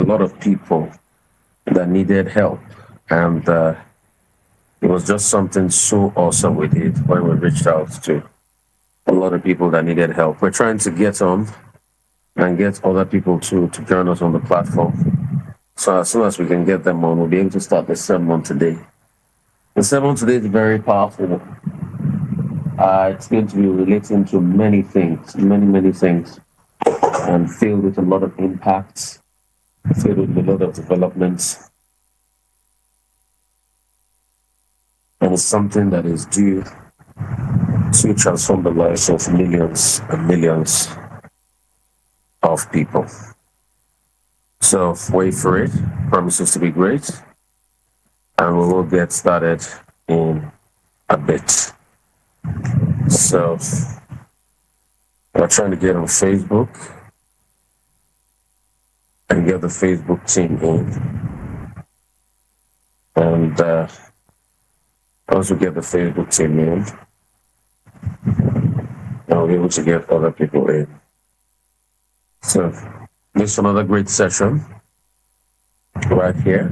lot of people that needed help. And it was just something so awesome we did when we reached out to a lot of people that needed help. We're trying to get on and get other people to join us on the platform. So as soon as we can get them on, we'll be able to start the sermon today. The sermon today is very powerful. It's going to be relating to many things, many things, and filled with a lot of impacts, filled with a lot of developments. And it's something that is due to transform the lives of millions and millions of people. So wait for it. Promises to be great. And we will get started in a bit. So we're trying to get on Facebook and get the Facebook team in. And once we get the Facebook team in, I'll be able to get other people in. So this is another great session right here.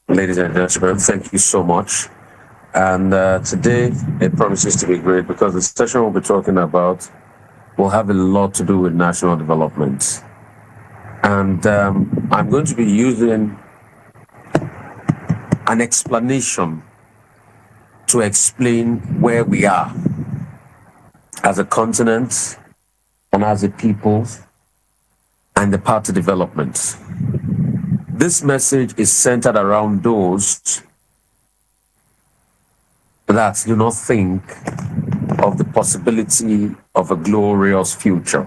Ladies and gentlemen, thank you so much. And today it promises to be great because the session we'll be talking about will have a lot to do with national development. And I'm going to be using an explanation to explain where we are as a continent and as a people and the path to development. This message is centered around those that do not think of the possibility of a glorious future,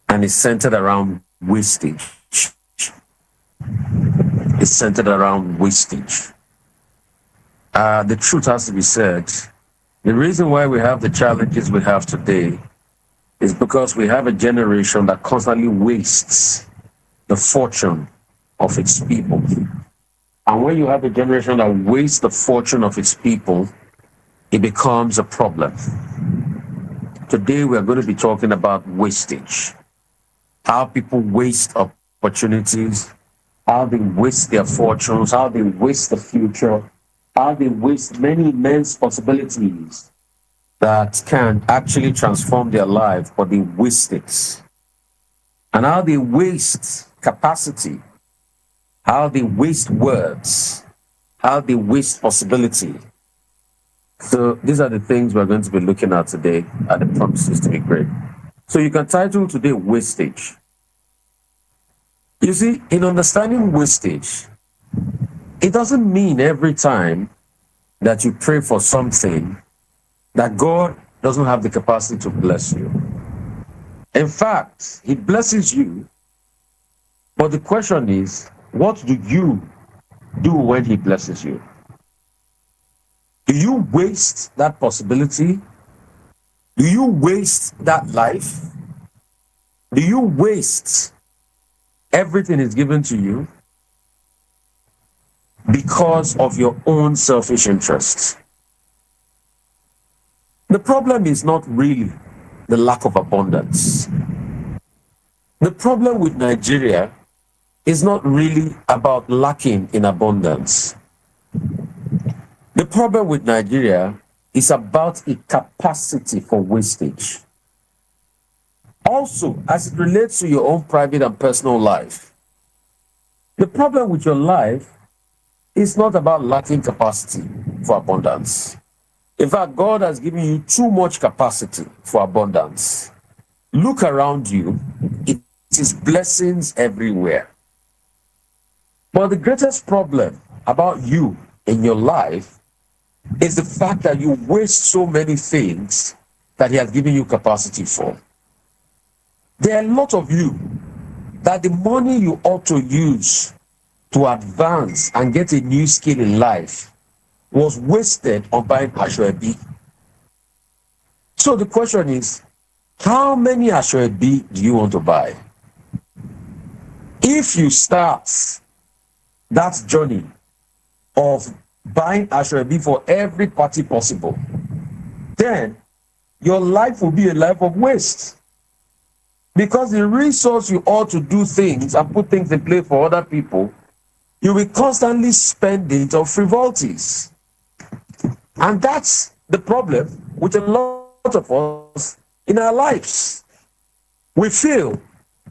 and it's centered around wastage. It's centered around wastage. The truth has to be said. The reason why we have the challenges we have today is because we have a generation that constantly wastes the fortune of its people. And when you have a generation that wastes the fortune of its people, it becomes a problem. Today, we're going to be talking about wastage. How people waste opportunities, how they waste their fortunes, how they waste the future, how they waste many immense possibilities that can actually transform their life, but they waste it. And how they waste capacity, how they waste words, how they waste possibility. So these are the things we're going to be looking at today, and the promises to be great. So you can title today Wastage. You see, in understanding wastage, it doesn't mean every time that you pray for something that God doesn't have the capacity to bless you. In fact, He blesses you, but the question is, what do you do when He blesses you? Do you waste that possibility? Do you waste that life? Do you waste everything is given to you because of your own selfish interests? The problem is not really the lack of abundance. The problem with Nigeria is not really about lacking in abundance. The problem with Nigeria is about a capacity for wastage. Also, as it relates to your own private and personal life, the problem with your life is not about lacking capacity for abundance. In fact, God has given you too much capacity for abundance. Look around you, it is blessings everywhere. But the greatest problem about you in your life is the fact that you waste so many things that He has given you capacity for. There are a lot of you that the money you ought to use to advance and get a new skill in life was wasted on buying Ashwebi. So the question is, how many Ashwebi do you want to buy? If you start that journey of buying Ashwebi for every party possible, then your life will be a life of waste. Because the resource you ought to do things and put things in play for other people, you will constantly spend it on frivolities. And that's the problem with a lot of us in our lives. We feel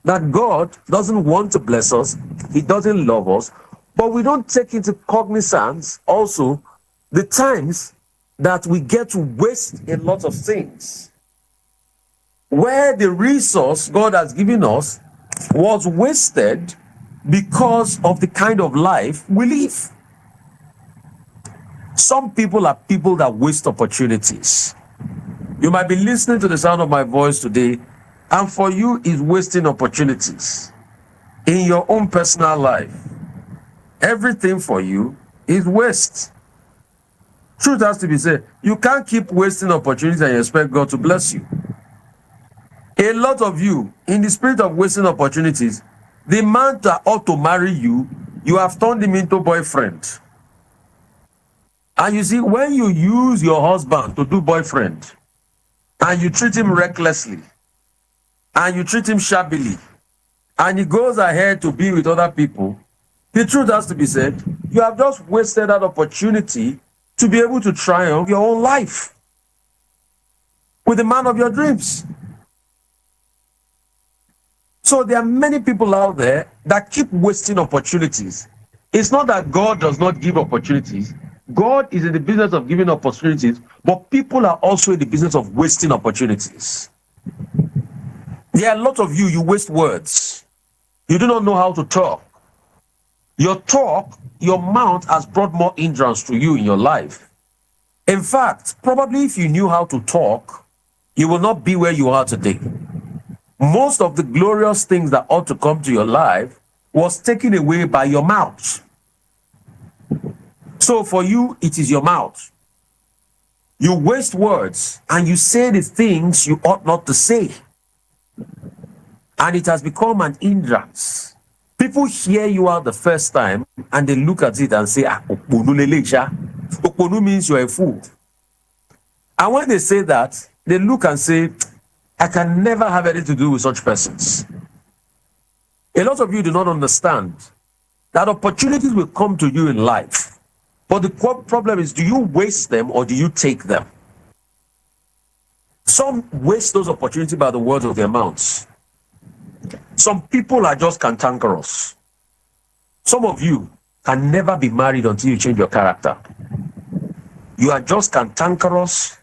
that God doesn't want to bless us, He doesn't love us, but we don't take into cognizance also the times that we get to waste a lot of things, where the resource God has given us was wasted because of the kind of life we live. Some people are people that waste opportunities. You might be listening to the sound of my voice today, and for you is wasting opportunities in your own personal life. Everything for you is waste. Truth has to be said. You can't keep wasting opportunities and expect God to bless you. A lot of you, in the spirit of wasting opportunities, the man that ought to marry you, you have turned him into boyfriend. And you see, when you use your husband to do boyfriend, and you treat him recklessly, and you treat him shabbily, and he goes ahead to be with other people, the truth has to be said, you have just wasted that opportunity to be able to triumph your own life with the man of your dreams. So there are many people out there that keep wasting opportunities. It's not that God does not give opportunities. God is in the business of giving opportunities, but people are also in the business of wasting opportunities. There are a lot of you, you waste words. You do not know how to talk. Your talk, your mouth has brought more hindrance to you in your life. In fact, probably if you knew how to talk, you will not be where you are today. Most of the glorious things that ought to come to your life was taken away by your mouth. So for you, it is your mouth. You waste words and you say the things you ought not to say. And it has become an hindrance. People hear you out the first time and they look at it and say, Okponu leleja. Okponu means you're a fool. And when they say that, they look and say, I can never have anything to do with such persons. A lot of you do not understand that opportunities will come to you in life. But the problem is, do you waste them or do you take them? Some waste those opportunities by the words of their mouths. Some people are just cantankerous. Some of you can never be married until you change your character. You are just cantankerous.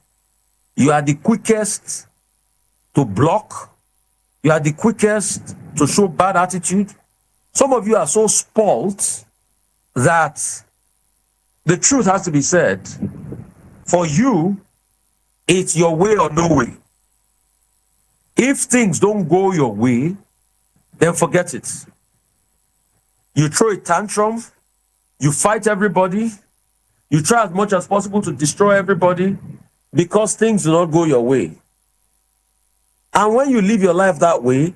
You are the quickest to block. You are the quickest to show bad attitude. Some of you are so spoilt that the truth has to be said. For you, it's your way or no way. If things don't go your way, then forget it. You throw a tantrum, you fight everybody, you try as much as possible to destroy everybody because things do not go your way. And when you live your life that way,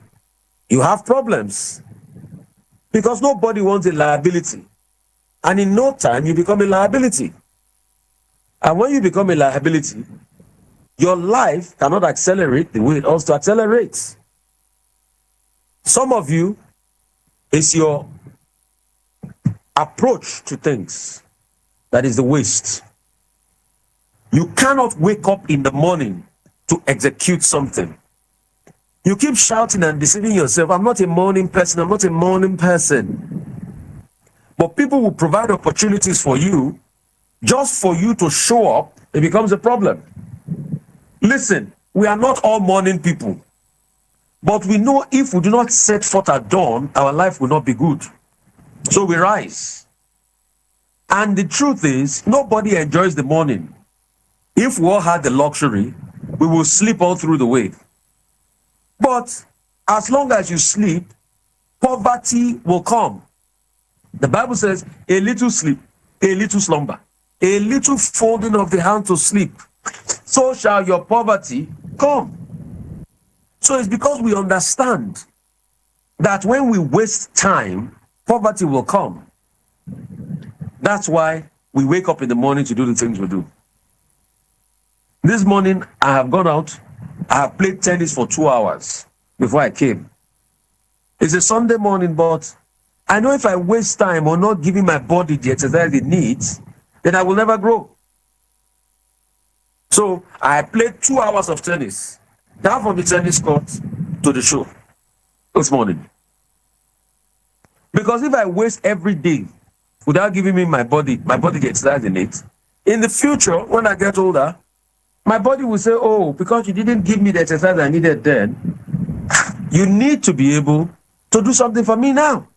you have problems because nobody wants a liability. And in no time, you become a liability. And when you become a liability, your life cannot accelerate the way it ought to accelerate. Some of you, it's your approach to things that is the waste. You cannot wake up in the morning to execute something. You keep shouting and deceiving yourself, I'm not a morning person, I'm not a morning person. But people will provide opportunities for you just for you to show up. It becomes a problem. Listen, we are not all morning people. But we know if we do not set forth at dawn, our life will not be good. So we rise. And the truth is, nobody enjoys the morning. If we all had the luxury, we will sleep all through the way. But as long as you sleep, poverty will come. The Bible says, a little sleep, a little slumber, a little folding of the hand to sleep, so shall your poverty come. So it's because we understand that when we waste time, poverty will come. That's why we wake up in the morning to do the things we do. This morning, I have gone out, I have played tennis for 2 hours. before I came. It's a Sunday morning, but I know if I waste time on not giving my body the exercise it needs, then I will never grow. So I played 2 hours of tennis, down from the tennis court to the show this morning. Because if I waste every day without giving me my body the exercise in it, in the future, when I get older, my body will say, oh, because you didn't give me the exercise I needed then, you need to be able to do something for me now.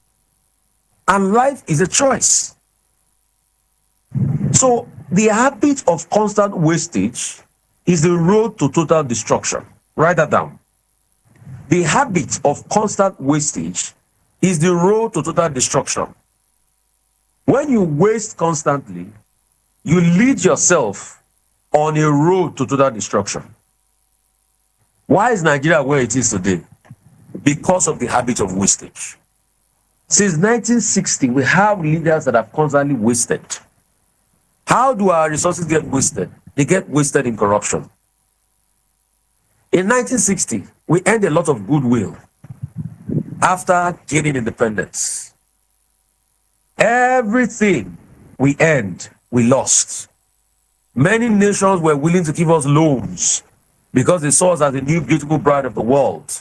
And life is a choice. So the habit of constant wastage is the road to total destruction. Write that down. The habit of constant wastage is the road to total destruction. When you waste constantly, you lead yourself on a road to total destruction. Why is Nigeria where it is today? Because of the habit of wastage. Since 1960, we have leaders that have constantly wasted. How do our resources get wasted? They get wasted in corruption. In 1960, we earned a lot of goodwill after gaining independence. Everything we earned, we lost. Many nations were willing to give us loans because they saw us as the new beautiful bride of the world.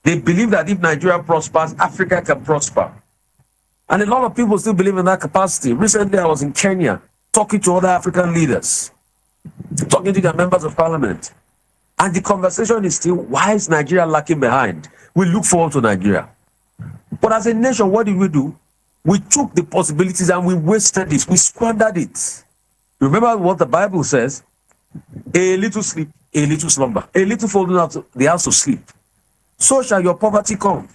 They believe that if Nigeria prospers, Africa can prosper. And a lot of people still believe in that capacity. Recently, I was in Kenya talking to other African leaders, talking to their members of parliament. And the conversation is still, why is Nigeria lacking behind? We look forward to Nigeria. But as a nation, what did we do? We took the possibilities and we wasted it. We squandered it. Remember what the Bible says? A little sleep, a little slumber, a little folding out the house to sleep. So shall your poverty come.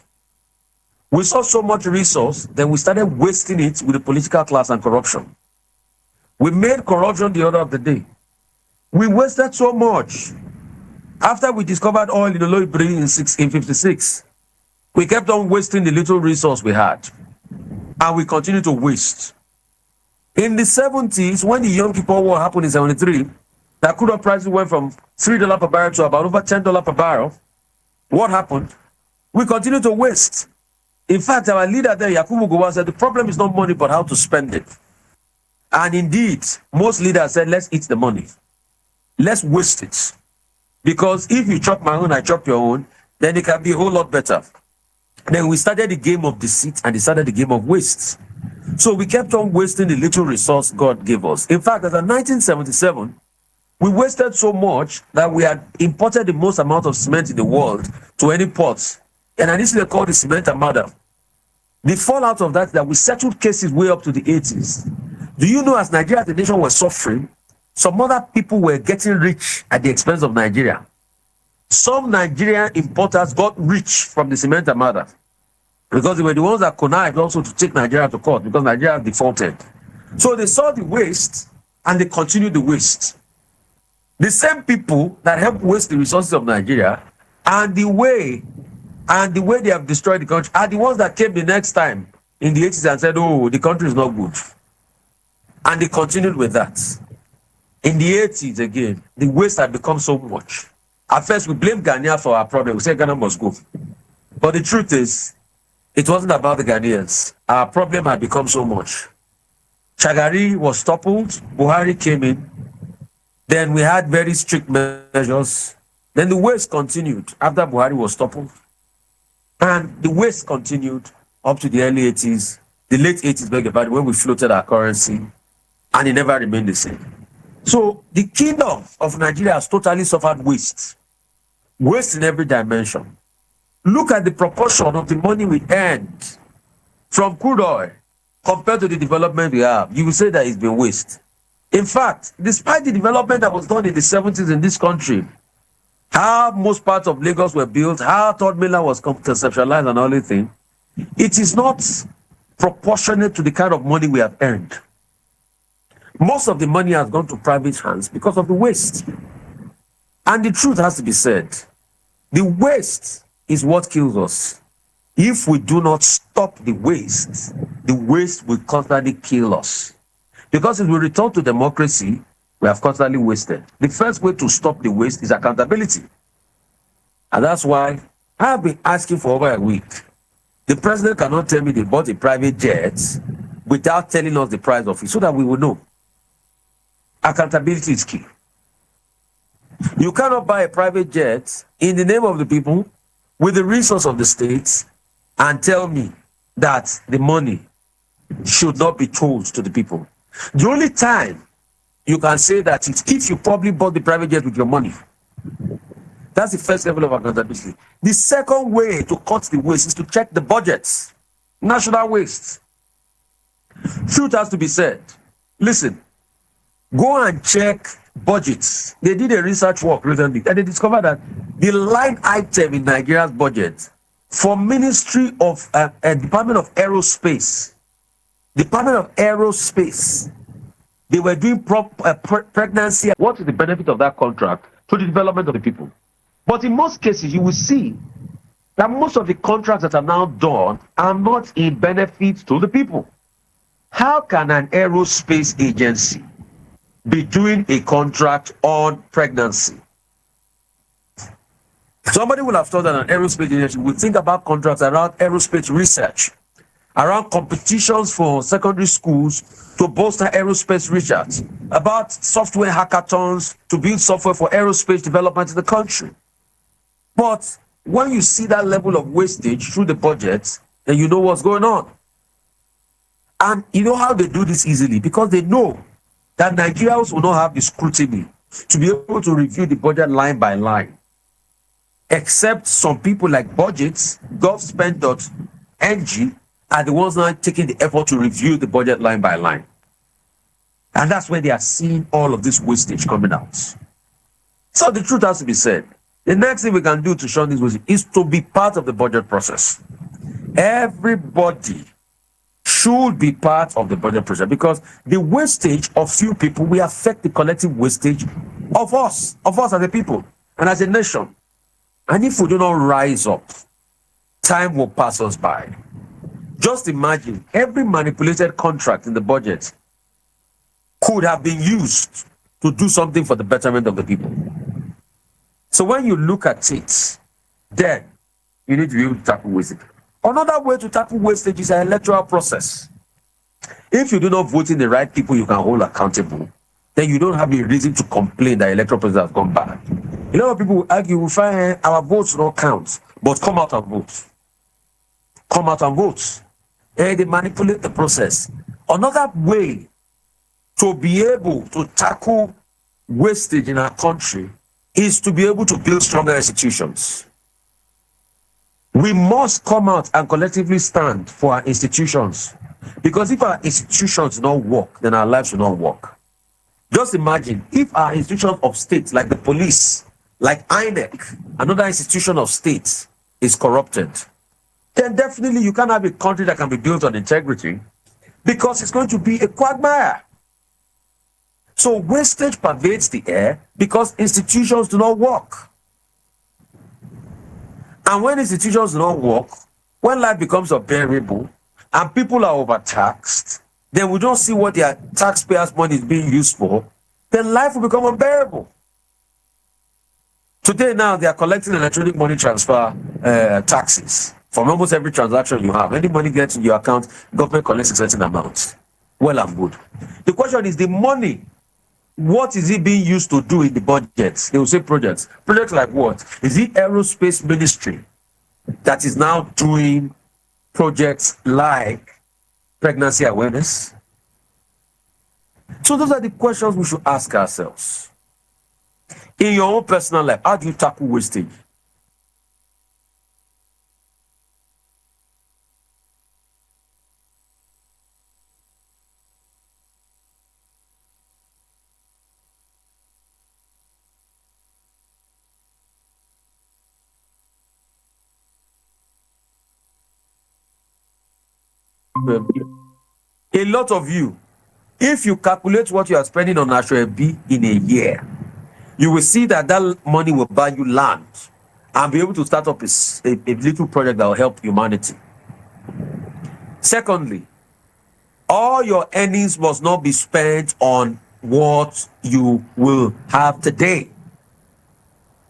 We saw so much resource, then we started wasting it with the political class and corruption. We made corruption the order of the day. We wasted so much. After we discovered oil in the Loibri in 1956, we kept on wasting the little resource we had. And we continued to waste. In the 70s, when the Yom Kippur War happened in 73, the crude oil prices went from $3 per barrel to about over $10 per barrel. What happened? We continued to waste. In fact, our leader there, Yakubu Gowon, said the problem is not money, but how to spend it. And indeed, most leaders said, let's eat the money. Let's waste it. Because if you chop my own, I chop your own, then it can be a whole lot better. Then we started the game of deceit and they started the game of waste. So we kept on wasting the little resource God gave us. In fact, as in 1977, we wasted so much that we had imported the most amount of cement in the world to any ports. And this is called the cement armada. The fallout of that is that we settled cases way up to the 80s. Do you know, as Nigeria as a nation was suffering, some other people were getting rich at the expense of Nigeria. Some Nigerian importers got rich from the cement armada because they were the ones that connived also to take Nigeria to court because Nigeria defaulted. So they saw the waste and they continued the waste. The same people that helped waste the resources of Nigeria and the way they have destroyed the country are the ones that came the next time in the 80s and said, oh, the country is not good. And they continued with that. In the 80s again, the waste had become so much. At first, we blamed Ghana for our problem. We said Ghana must go. But the truth is, it wasn't about the Ghanaians. Our problem had become so much. Chagari was toppled. Buhari came in. Then we had very strict measures. Then the waste continued after Buhari was toppled. And the waste continued up to the early 80s, the late 80s, beg your pardon, when we floated our currency. And it never remained the same. So the kingdom of Nigeria has totally suffered waste. Waste in every dimension. Look at the proportion of the money we earned from crude oil compared to the development we have. You will say that it's been waste. In fact, despite the development that was done in the 70s in this country, how most parts of Lagos were built, how Third Mainland was conceptualized and everything, it is not proportionate to the kind of money we have earned. Most of the money has gone to private hands because of the waste. And the truth has to be said. The waste is what kills us. If we do not stop the waste will constantly kill us. Because if we return to democracy, we have constantly wasted. The first way to stop the waste is accountability. And that's why I have been asking for over a week. The president cannot tell me they bought a private jet without telling us the price of it so that we will know. Accountability is key. You cannot buy a private jet in the name of the people with the resource of the states and tell me that the money should not be told to the people. The only time you can say that is if you probably bought the private jet with your money. That's the first level of accountability. The second way to cut the waste is to check the budgets. National waste. Truth has to be said. Listen, go and check budgets. They did a research work recently and they discovered that the line item in Nigeria's budget for Ministry of Department of Aerospace, they were doing pregnancy. What is the benefit of that contract to the development of the people? But in most cases, you will see that most of the contracts that are now done are not in benefit to the people. How can an aerospace agency be doing a contract on pregnancy? Somebody will have thought that an aerospace agency would think about contracts around aerospace research, around competitions for secondary schools to bolster aerospace research, about software hackathons to build software for aerospace development in the country. But when you see that level of wastage through the budget, then you know what's going on. And you know how they do this easily? Because they know that Nigerians will not have the scrutiny to be able to review the budget line by line. Except some people like budgets, govspend.ng are the ones now taking the effort to review the budget line by line. And that's where they are seeing all of this wastage coming out. So the truth has to be said. The next thing we can do to shun this wastage is to be part of the budget process. Everybody should be part of the budget process because the wastage of few people will affect the collective wastage of us as a people and as a nation. And if we do not rise up, time will pass us by. Just imagine every manipulated contract in the budget could have been used to do something for the betterment of the people. So when you look at it, then you need to be able to tackle wastage. Another way to tackle wastage is an electoral process. If you do not vote in the right people you can hold accountable, then you don't have a reason to complain that electoral process has gone bad. A lot of people will argue, we find our votes don't count, but come out and vote. Come out and vote. And they manipulate the process. Another way to be able to tackle wastage in our country is to be able to build stronger institutions. We must come out and collectively stand for our institutions. Because if our institutions do not work, then our lives will not work. Just imagine if our institutions of state, like the police, like INEC, another institution of state, is corrupted, then definitely you can't have a country that can be built on integrity because it's going to be a quagmire. So wastage pervades the air because institutions do not work. And when institutions do not work, when life becomes unbearable and people are overtaxed, then we don't see what their taxpayers' money is being used for, then life will become unbearable. Today now, they are collecting electronic money transfer taxes from almost every transaction you have. Any money gets in your account, government collects a certain amount. Well and good. The question is the money, what is it being used to do in the budget? They will say projects. Projects like what? Is it aerospace ministry that is now doing projects like pregnancy awareness? So those are the questions we should ask ourselves. In your own personal life, how do you tackle wastage? A lot of you, if you calculate what you are spending on National B in a year, you will see that that money will buy you land and be able to start up a little project that will help humanity. Secondly, all your earnings must not be spent on what you will have today.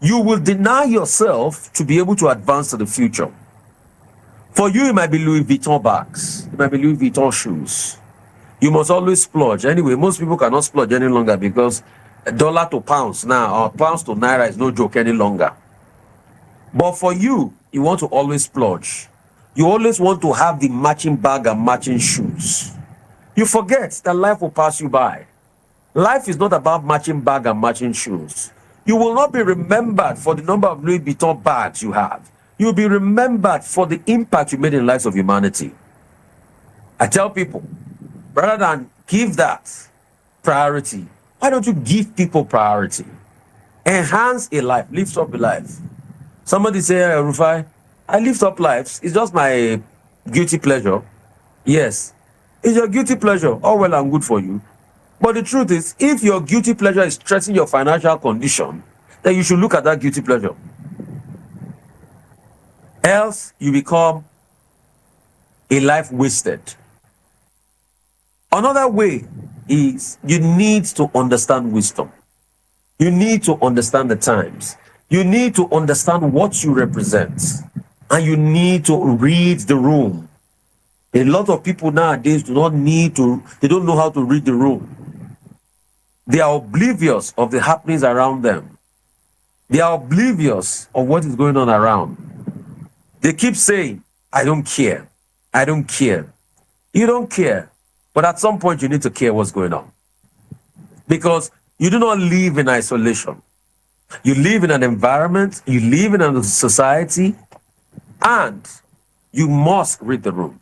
you will deny yourself to be able to advance to the future. For you, it might be Louis Vuitton bags, it might be Louis Vuitton shoes. You must always splurge. Anyway, most people cannot splurge any longer because dollar to pounds now, or pounds to naira is no joke any longer. But for you, you want to always splurge. You always want to have the matching bag and matching shoes. You forget that life will pass you by. Life is not about matching bag and matching shoes. You will not be remembered for the number of Louis Vuitton bags you have. You will be remembered for the impact you made in the lives of humanity. I tell people, rather than give that priority, why don't you give people priority? Enhance a life, lift up a life. Somebody say, Rufai, I lift up lives. It's just my guilty pleasure. Yes, it's your guilty pleasure. All well and good for you. But the truth is, if your guilty pleasure is stressing your financial condition, then you should look at that guilty pleasure. Else, you become a life wasted. Another way is you need to understand wisdom. You need to understand the times. You need to understand what you represent. And you need to read the room. A lot of people nowadays they don't know how to read the room. They are oblivious of the happenings around them. They are oblivious of what is going on around. They keep saying, I don't care. I don't care. You don't care. But at some point, you need to care what's going on. Because you do not live in isolation. You live in an environment, you live in a society, and you must read the room.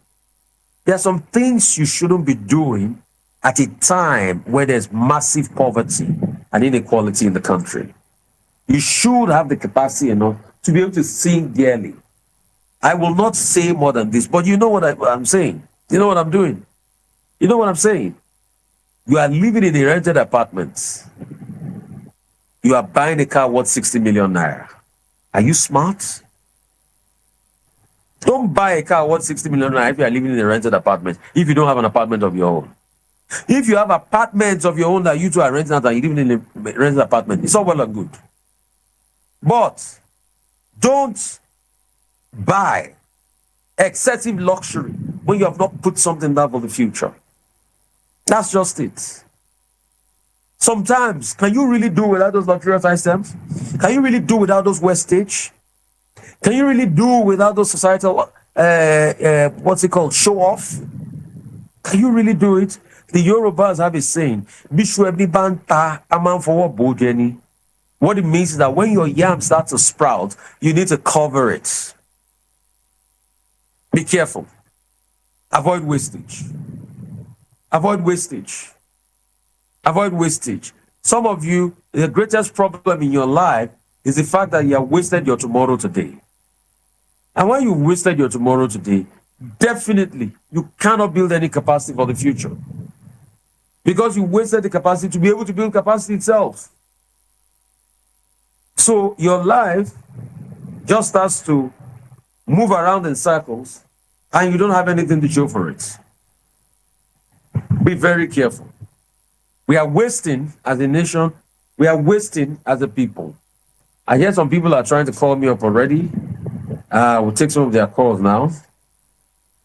There are some things you shouldn't be doing at a time where there's massive poverty and inequality in the country. You should have the capacity enough to be able to think dearly. I will not say more than this, but you know what I'm saying. You know what I'm doing. You know what I'm saying? You are living in a rented apartment. You are buying a car worth 60 million naira. Are you smart? Don't buy a car worth 60 million naira if you are living in a rented apartment, if you don't have an apartment of your own. If you have apartments of your own that you two are renting out and you're living in a rented apartment, it's all well and good. But don't buy excessive luxury when you have not put something down for the future. That's just it. Sometimes, can you really do without those luxurious items? Can you really do without those Wastage? Can you really do without those societal, what's it called, show off? Can you really do it? The Yorubas have a saying, what it means is that when your yam starts to sprout, you need to cover it. Be careful. Avoid wastage. Avoid wastage. Avoid wastage. Some of you, the greatest problem in your life is the fact that you have wasted your tomorrow today. And when you've wasted your tomorrow today, definitely you cannot build any capacity for the future. Because you wasted the capacity to be able to build capacity itself. So your life just starts to move around in circles and you don't have anything to show for it. Be very careful. We are wasting as a nation. We are wasting as a people. I hear some people are trying to call me up already. We'll take some of their calls now.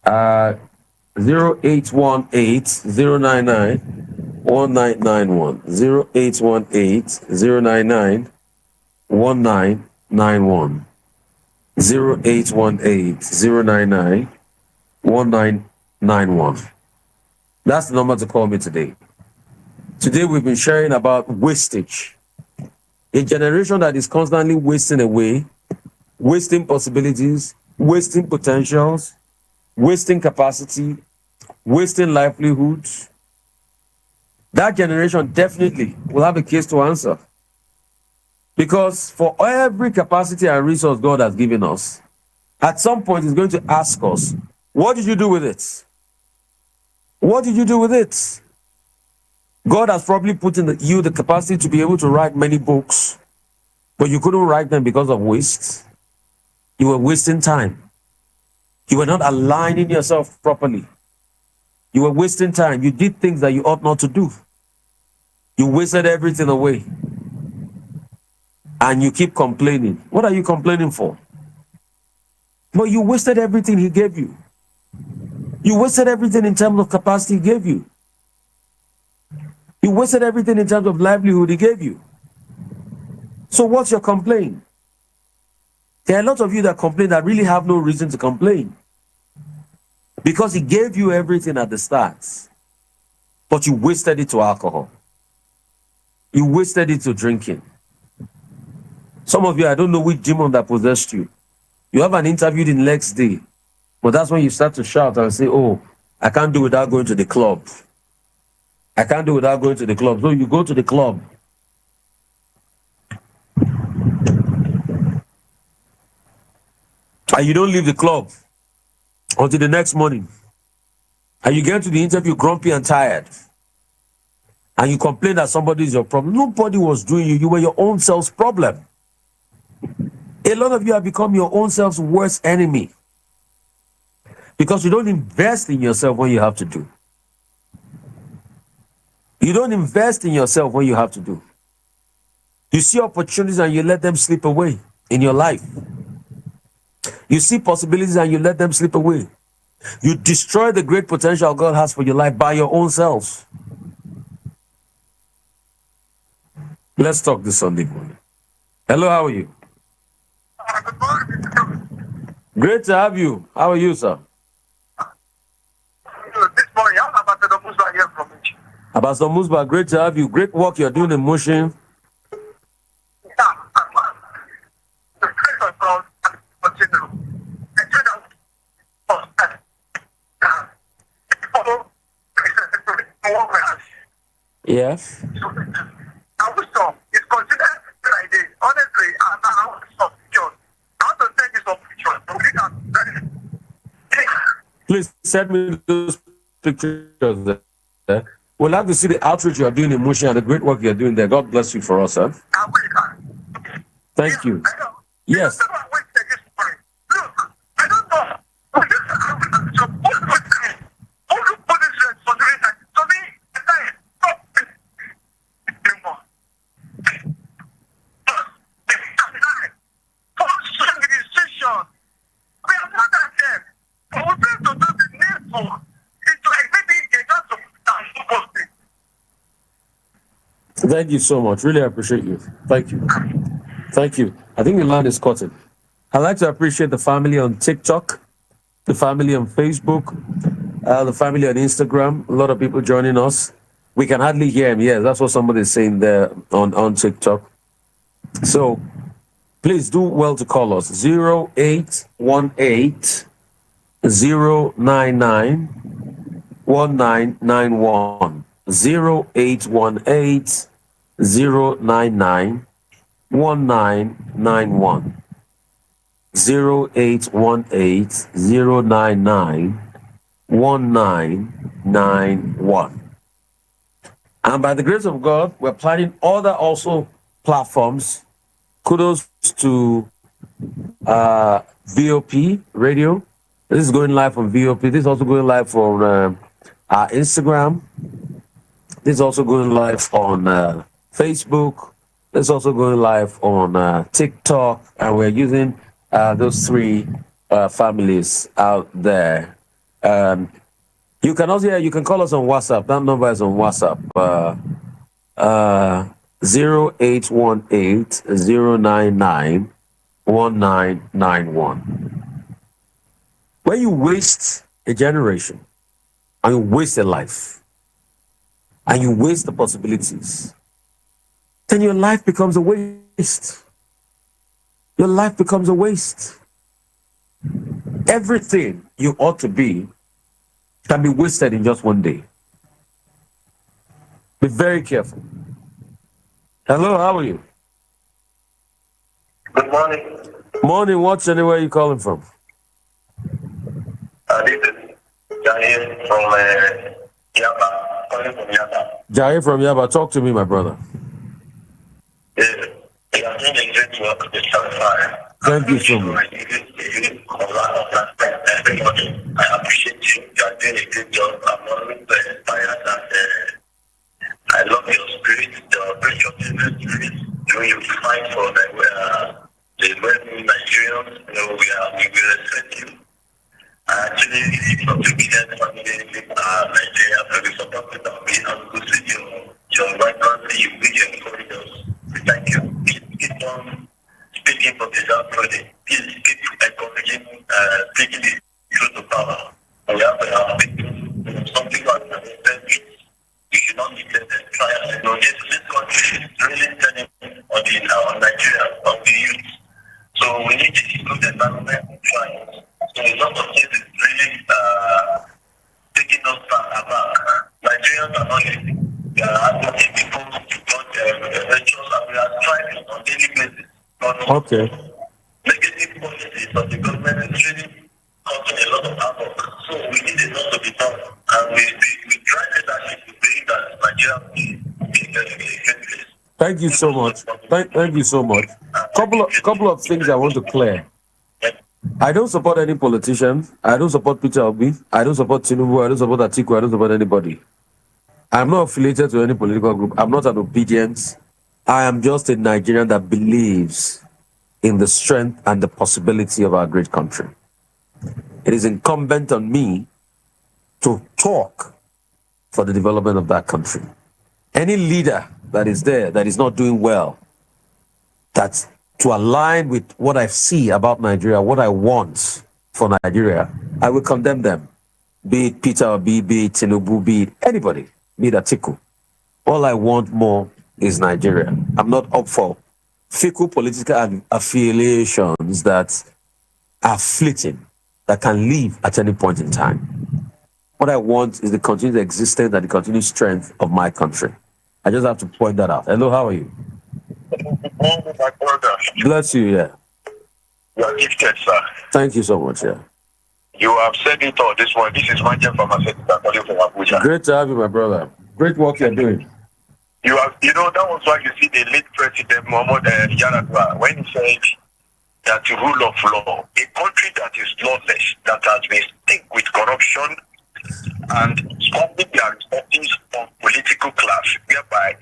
0818-099-1991. 0818-099-1991. 0818-099-1991. That's the number to call me today. Today we've been sharing about wastage. A generation that is constantly wasting away, wasting possibilities, wasting potentials, wasting capacity, wasting livelihoods. That generation definitely will have a case to answer. Because for every capacity and resource God has given us, at some point He's going to ask us, what did you do with it? What did you do with it? God has probably put in you the capacity to be able to write many books, but you couldn't write them because of waste. You were wasting time. You were not aligning yourself properly. You were wasting time. You did things that you ought not to do. You wasted everything away. and you keep complaining. What are you complaining for? But you wasted everything he gave you. You wasted everything in terms of capacity he gave you. You wasted everything in terms of livelihood he gave you. So what's your complaint? There are a lot of you that complain that really have no reason to complain. Because he gave you everything at the start, but you wasted it to alcohol. You wasted it to drinking. Some of you, I don't know which demon that possessed you. You have an interview the next day, but that's when you start to shout and say, oh, I can't do without going to the club. I can't do without going to the club. So you go to the club. And you don't leave the club until the next morning. And you get to the interview grumpy and tired. And you complain that somebody is your problem. Nobody was doing you. You were your own self's problem. A lot of you have become your own self's worst enemy. Because you don't invest in yourself when you have to do. You don't invest in yourself when you have to do. You see opportunities and you let them slip away in your life. You see possibilities and you let them slip away. You destroy the great potential God has for your life by your own self. Let's talk this Sunday morning. Hello, how are you? Great to have you. How are you, sir? This morning, I'm Ambassador Musa here from Motion. Ambassador Musa, great to have you. Great work you're doing in Motion. The Christ of God continue. Yes. I wish so. It's considered Friday. Honestly, I want some pictures. I want to send you some pictures. Please send me those pictures there. We'll have to see the outreach you are doing in Motion and the great work you're doing there. God bless you for us, sir. I will. Thank you. Yes. Look, I don't know. Thank you so much. Really appreciate you. Thank you. Thank you. I think the line is cutting. I'd like to appreciate the family on TikTok, the family on Facebook, the family on Instagram. A lot of people joining us. We can hardly hear him. Yeah, that's what somebody is saying there on TikTok. So please do well to call us 0818 099 1991. 0818 099 1991. 0818 099 1991. And by the grace of God, we're planning other also platforms. Kudos to VOP Radio. This is going live on VOP. This is also going live on our Instagram. This is also going live on Facebook. This is also going live on TikTok. And we're using those three families out there. You can also, you can call us on WhatsApp. That number is on WhatsApp. 0818 099 1991. When you waste a generation, and you waste a life, and you waste the possibilities, then your life becomes a waste. Your life becomes a waste. Everything you ought to be can be wasted in just one day. Be very careful. Hello, how are you? Good morning. Morning, what's your name? Where are you calling from? This is Jahir from Yaba. Calling from Yaba. Jai from Yaba. Talk to me, my brother. Yes. You are doing a great work with the Self-sabotage. Thank you so much. I appreciate you. You are doing a great job. I'm always inspired and I love your spirit, the precious spirit, the way you fight for the Western Nigerians, we will respect you. Actually, from the Kenyan family, Nigeria, we support the family, and we see your vibrancy, you bring your corridors. Thank you. Keep on speaking for the South project. Please keep encouraging, taking the truth to power. We have people, some people are we should not neglect them. This country is really turning on Nigeria, on the youth. So we need to improve the environment and try. So a lot of things is really taking us back. Nigerians are not easy. We are hardworking people, not adventurous, and we are striving on daily basis. Okay. Negative policies of the government is really causing a lot of havoc. So we need a lot to be done. And we try leadership to bring that Nigeria will be a great place. Thank you so much. Thank you so much. Couple of things I want to clear. I don't support any politician. I don't support Peter Obi. I don't support Tinubu. I don't support Atiku. I don't support anybody. I'm not affiliated to any political group. I'm not an obedience. I am just a Nigerian that believes in the strength and the possibility of our great country. It is incumbent on me to talk for the development of that country. Any leader that is there that is not doing well, that's to align with what I see about Nigeria, what I want for Nigeria, I will condemn them. Be it Peter Obi, be it Tinubu, be it anybody, be it Atiku. All I want more is Nigeria. I'm not up for fickle political affiliations that are fleeting, that can leave at any point in time. What I want is the continued existence and the continued strength of my country. I just have to point that out. Hello, how are you? My brother. Bless you, yeah. You are gifted, sir. Thank you so much, yeah. You have said it all this one. This is my gem pharmaceutical calling from Abuja. Great to have you, my brother. Great work you're doing. That was why you see the late President Muhammad Yaradua, when he said that the rule of law, a country that is lawless, that has been stick with corruption and standing their respective of political class, whereby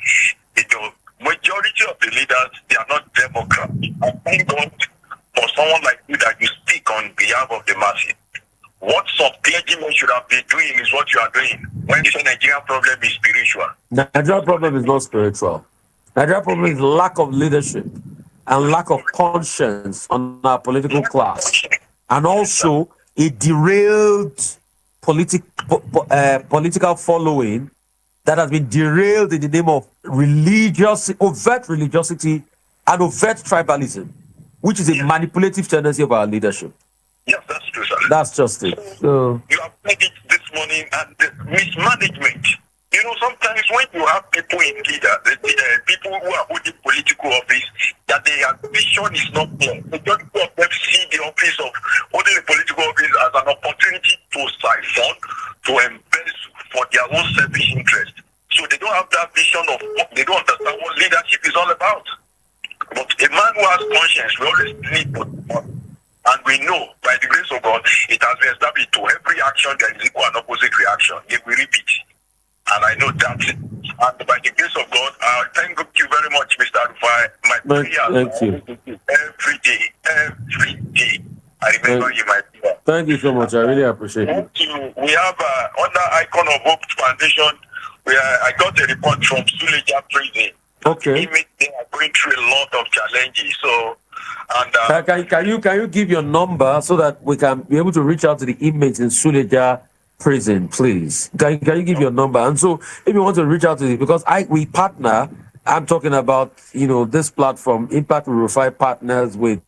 the majority of the leaders, they are not Democrats. I thank God for someone like you that you speak on behalf of the masses. What some clergymen should have been doing is what you are doing. When you say Nigerian problem is spiritual. Nigerian problem is not spiritual. Nigerian problem is lack of leadership and lack of conscience on our political class. And also a derailed political following that has been derailed in the name of overt religiosity and overt tribalism, which is a manipulative tendency of our leadership. Yes, that's true, sir. That's just it. So, you have said it this morning, and the mismanagement. Sometimes when you have people in leader, people who are holding political office, that their vision is not clear. Majority of them see the office of holding the political office as an opportunity to siphon, to embezzle for their own selfish interest. So they don't have that vision of, they don't understand what leadership is all about. But a man who has conscience, we always need to. And we know, by the grace of God, it has been established to every action there is equal and opposite reaction. If we repeat. And I know that. And by the grace of God, I thank you very much, Mr. Rufai. My prayers every day. I remember you, my prayer. Thank you so much. I really appreciate it. We have under Icon of Hope Foundation, I got a report from Suleja Prison. Okay. They are going through a lot of challenges. So, and can you give your number so that we can be able to reach out to the inmates in Suleja Prison, please? Can you give your number? And so, if you want to reach out to it, because we partner. I'm talking about this platform, Impact Rufai partners with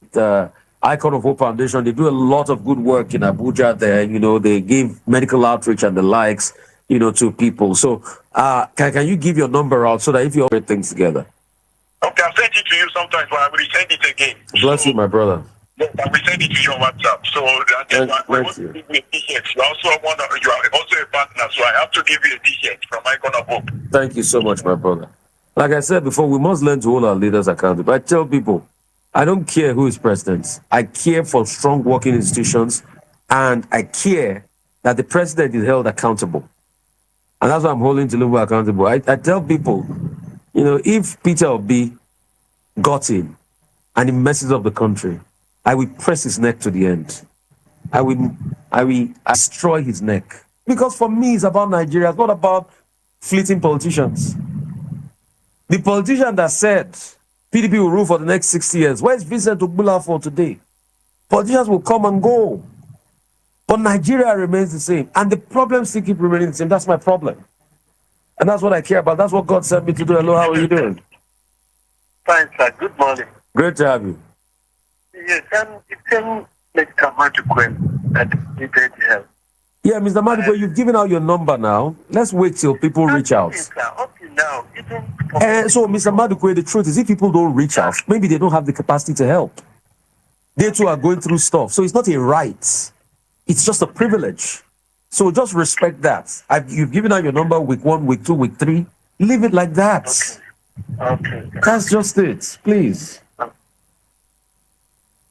Icon of Hope Foundation. They do a lot of good work in Abuja. There, they give medical outreach and the likes, to people. So, can you give your number out so that if you all things together? Okay, I'll send it to you sometimes, but I will send it again. Bless you, my brother. I will send it to you on WhatsApp. So thank you. Give me a t-shirt. You are also a partner, so I have to give you a t-shirt from Icon of Hope. Thank you so much, my brother. Like I said before, we must learn to hold our leaders accountable. I tell people, I don't care who is president. I care for strong working institutions, and I care that the president is held accountable. And that's why I'm holding Tinubu accountable. I tell people, if Peter Obi got him and he messes up the country, I will press his neck to the end. I will destroy his neck. Because for me, it's about Nigeria. It's not about fleeting politicians. The politician that said PDP will rule for the next 60 years, where's Vincent Ogbula for today? Politicians will come and go. But Nigeria remains the same. And the problems still keep remaining the same. That's my problem. And that's what I care about. That's what God sent me to do. Hello, how are you doing? Fine, sir. Good morning. Great to have you. Yes, you can make Kamadukwe that needed help. Yeah, Mr. Madibo, you've given out your number now. Let's wait till people reach out. Yes, sir. Up to now, even So, Mr. Madukwe, the truth is, if people don't reach out, maybe they don't have the capacity to help. They too are going through stuff. So it's not a right. It's just a privilege. So just respect that. You've given out your number week 1, week 2, week 3. Leave it like that. okay. That's just it. Please.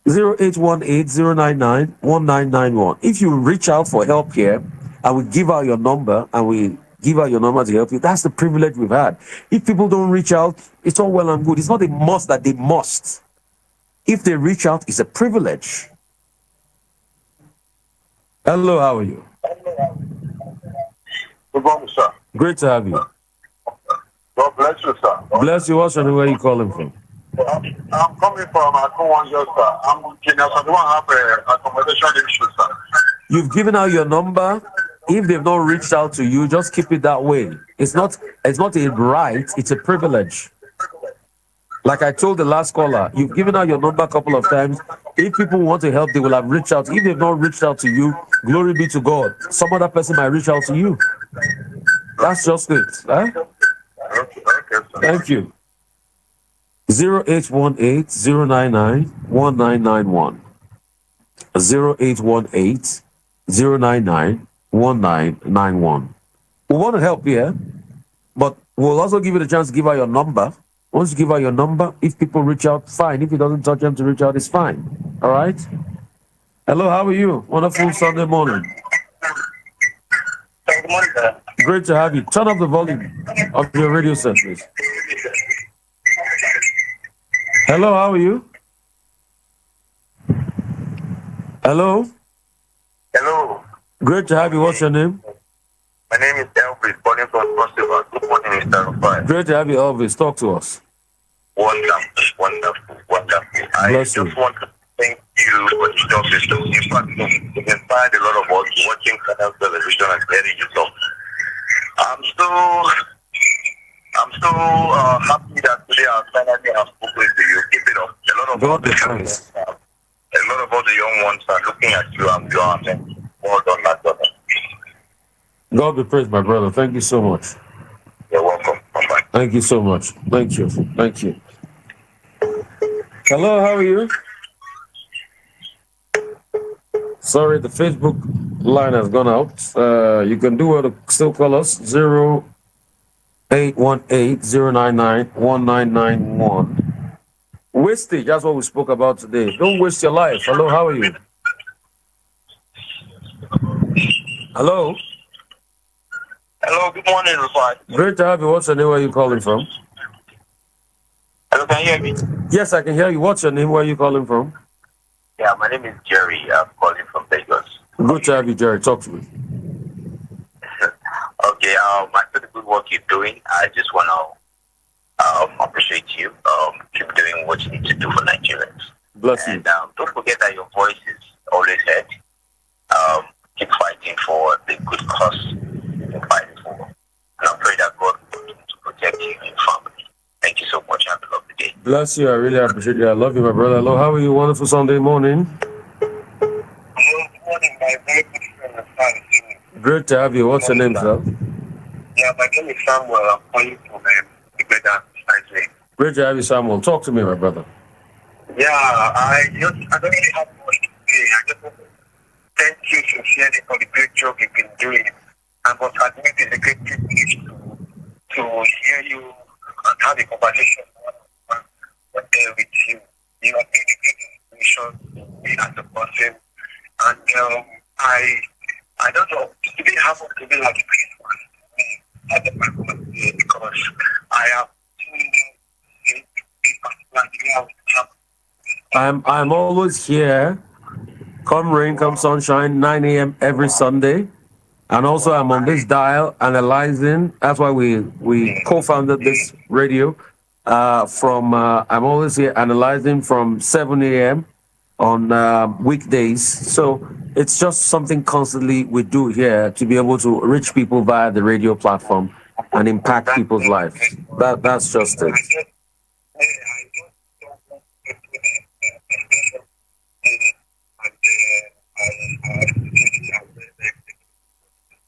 0818-099-1991. If you reach out for help here, and we give out your number, and we give out your number to help you, that's the privilege we've had. If people don't reach out, it's all well and good. It's not a must that they must. If they reach out, it's a privilege. Hello, how are you? Good morning, sir. Great to have you. God bless you, sir. Bless you. What's your name? Where are you calling from? I'm coming from Akonwanjo, sir. I'm Kenya, so I don't have accommodation issue, sir. You've given out your number. If they've not reached out to you, just keep it that way. It's not a right, it's a privilege. Like I told the last caller, you've given out your number a couple of times. If people want to help, they will have reached out. If they've not reached out to you, glory be to God. Some other person might reach out to you. That's just it. Huh? Okay, sir. Thank you. 0818-099-1991. 0818-099-1991. We want to help you, but we'll also give you the chance to give out your number. Once you give out your number, if people reach out, fine. If it doesn't touch them to reach out, it's fine. All right? Hello, how are you? Wonderful Sunday morning. Good morning, sir. Great to have you. Turn up the volume of your radio set, please. Hello, how are you? Hello? Hello. Great to have you. What's your name? My name is Elvis, calling from Constable. Good morning, Mr. Rufai. Great to have you, Elvis. Talk to us. Wonderful. Bless you. Just want to thank you for the job system. In fact, you've inspired a lot of us watching channel television and hearing you talk. I'm so happy that today I finally have spoken to you. Keep it up. A lot of God be praised. all the young ones are looking at you and you are well done, my brother. God be praised, my brother. Thank you so much. You're welcome. Bye-bye. Thank you so much. Thank you. Thank you. Hello, how are you? Sorry, the Facebook line has gone out. You can do it. Still call us 0818-099-1991. Wastage, that's what we spoke about today. Don't waste your life. Hello, how are you? Hello? Hello, good morning, Rufai. Great to have you. What's your name? Where are you calling from? Hello, can you hear me? Yes, I can hear you. What's your name? Where are you calling from? Yeah, my name is Jerry. I'm calling from Lagos. Good to have you, Jerry. Talk to me. Okay, after the good work you're doing, I just want to appreciate you. Keep doing what you need to do for Nigerians. Bless you. And don't forget that your voice is always heard. Keep fighting for the good cause you're fighting for. And I pray that God will continue to protect you and your family. Thank you so much. Have a lovely day. Bless you. I really appreciate you. I love you, my brother. Hello, how are you? Wonderful Sunday morning. Good morning, my very good friend. Great to have you. What's your name, sir? Yeah, my name is Samuel. I'm calling from Igbeda, precisely. Great to have you, Samuel. Talk to me, my brother. Yeah, I don't really have much to say. I just want to thank you sincerely for the great job you've been doing. I must admit it's a great privilege to hear you and have a conversation with you. You have been a great inspiration to me as a person. And I don't know, today happens to be like a Christmas to me at the moment because I have seen you in I'm always here. Come rain, come sunshine, 9 a.m. every Sunday. And also I'm on this dial analyzing. That's why we co-founded this radio. I'm always here analyzing from 7 a.m. on weekdays. So it's just something constantly we do here to be able to reach people via the radio platform and impact people's lives. That's just it.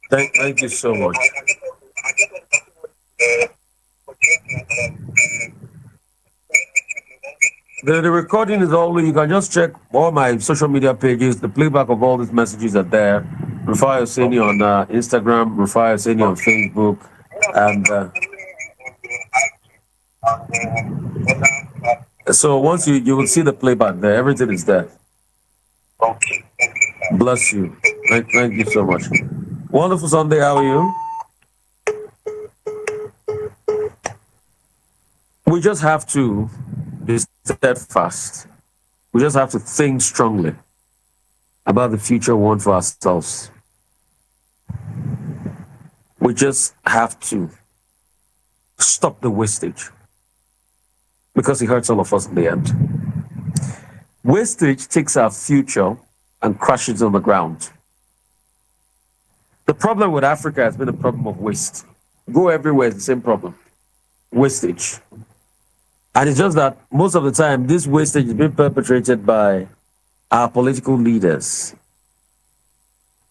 Thank you so much. The recording is all. You can just check all my social media pages. The playback of all these messages are there. Rufai Oseni on Instagram, Rufai Oseni on Facebook, and so once you will see the playback there. Everything is there. Okay. Bless you. Thank you so much. Wonderful Sunday. How are you? We just have to be steadfast. We just have to think strongly about the future we want for ourselves. We just have to stop the wastage because it hurts all of us in the end. Wastage takes our future and crashes on the ground. The problem with Africa has been a problem of waste. Go everywhere, it's the same problem. Wastage. And it's just that most of the time, this wastage is being perpetrated by our political leaders.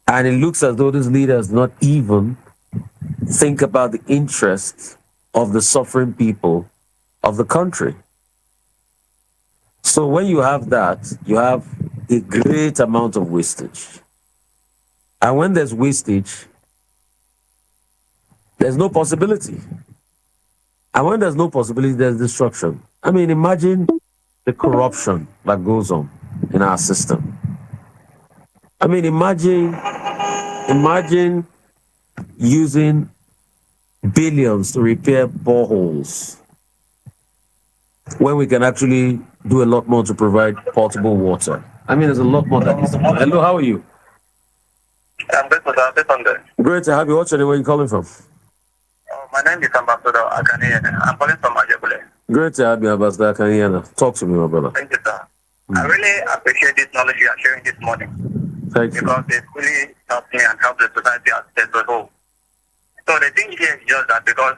And it looks as though these leaders not even think about the interests of the suffering people of the country. So when you have that, you have a great amount of wastage. And when there's wastage, there's no possibility. And when there's no possibility, there's destruction. I mean, imagine the corruption that goes on in our system. I mean, imagine using billions to repair boreholes when we can actually do a lot more to provide potable water. I mean, there's a lot more that needs to be done. Hello, how are you? I'm good, but I'm Sunday. Great to have you. What's your name? Where are you calling from? My name is Ambassador Akane. I'm calling from Ajabule. Great to have you, Ambassador Akane. Talk to me, my brother. Thank you, sir. I really appreciate this knowledge you are sharing this morning. Thank you. Because it really helped me and helped the society as a whole. So the thing here is just that because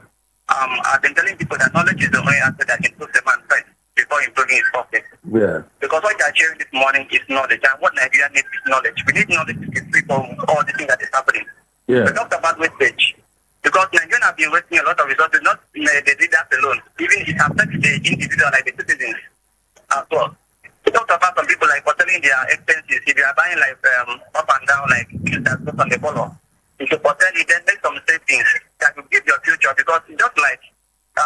I've been telling people that knowledge is the only aspect that can improve the man first before improving his pocket. Yeah. Because what you are sharing this morning is knowledge, and what Nigeria needs is knowledge. We need knowledge to get free from all the things that is happening. Yeah. We talked about wastage. Because Nigerians have been wasting a lot of resources, not the leaders alone. Even it affects the individual, like the citizens as well. We talked about some people like portraying their expenses. If you are buying like up and down, like things that goes on the color, you should portray it, then make some safe things that will give your future. Because just like,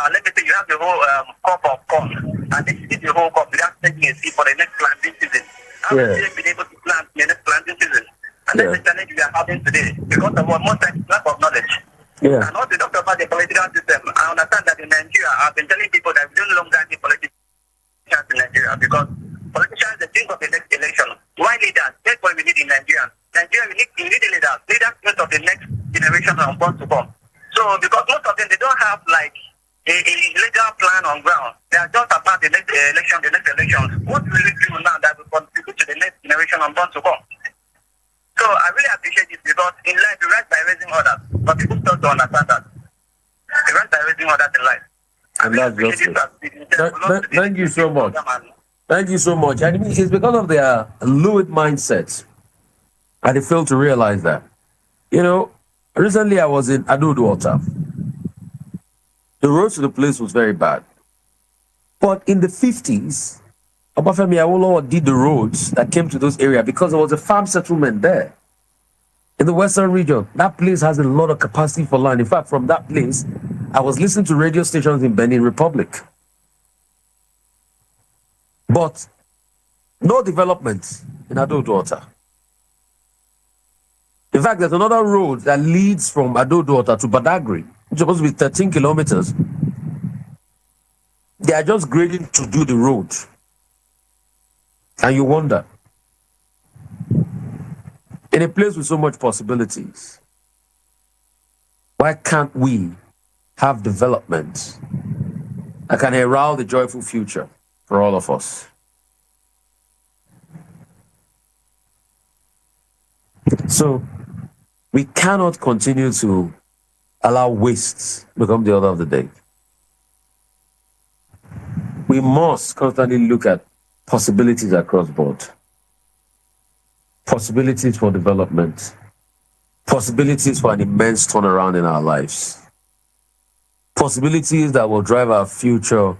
let me say, you have the whole cup of corn, and then you eat the whole cup without taking a seed for the next planting season. How will you be able to plant in the next planting season? And that's the challenge we are having today. Because of what most times lack of knowledge. Yeah. And also talk about the political system. I understand that in Nigeria, I've been telling people that we don't longer need politicians in Nigeria because politicians they think of the next election. Why leaders? That's what we need in Nigeria. Nigeria, we need leaders. Leaders think of the next generation and born to come. So because most of them, they don't have like a legal plan on ground. They are just about the next election, What will we do now that will contribute to the next generation and born to come? So I really appreciate this because in life you rise by raising others, but people still don't understand that. You rise by raising others in life. And that's just thank you so much. Thank you so much. And it's because of their fluid mindset. And they fail to realize that. You know, recently I was in Adodo. The road to the place was very bad. But in the 50s, Obafemi Awolowo did the roads that came to those areas because there was a farm settlement there. In the Western region, that place has a lot of capacity for land. In fact, from that place, I was listening to radio stations in Benin Republic. But no development in Adodo. In fact, there's another road that leads from Adodo to Badagry, which is supposed to be 13 kilometers. They are just grading to do the road. And you wonder, in a place with so much possibilities, why can't we have development that can herald the joyful future for all of us? So we cannot continue to allow wastes become the order of the day. We must constantly look at possibilities across board. Possibilities for development. Possibilities for an immense turnaround in our lives. Possibilities that will drive our future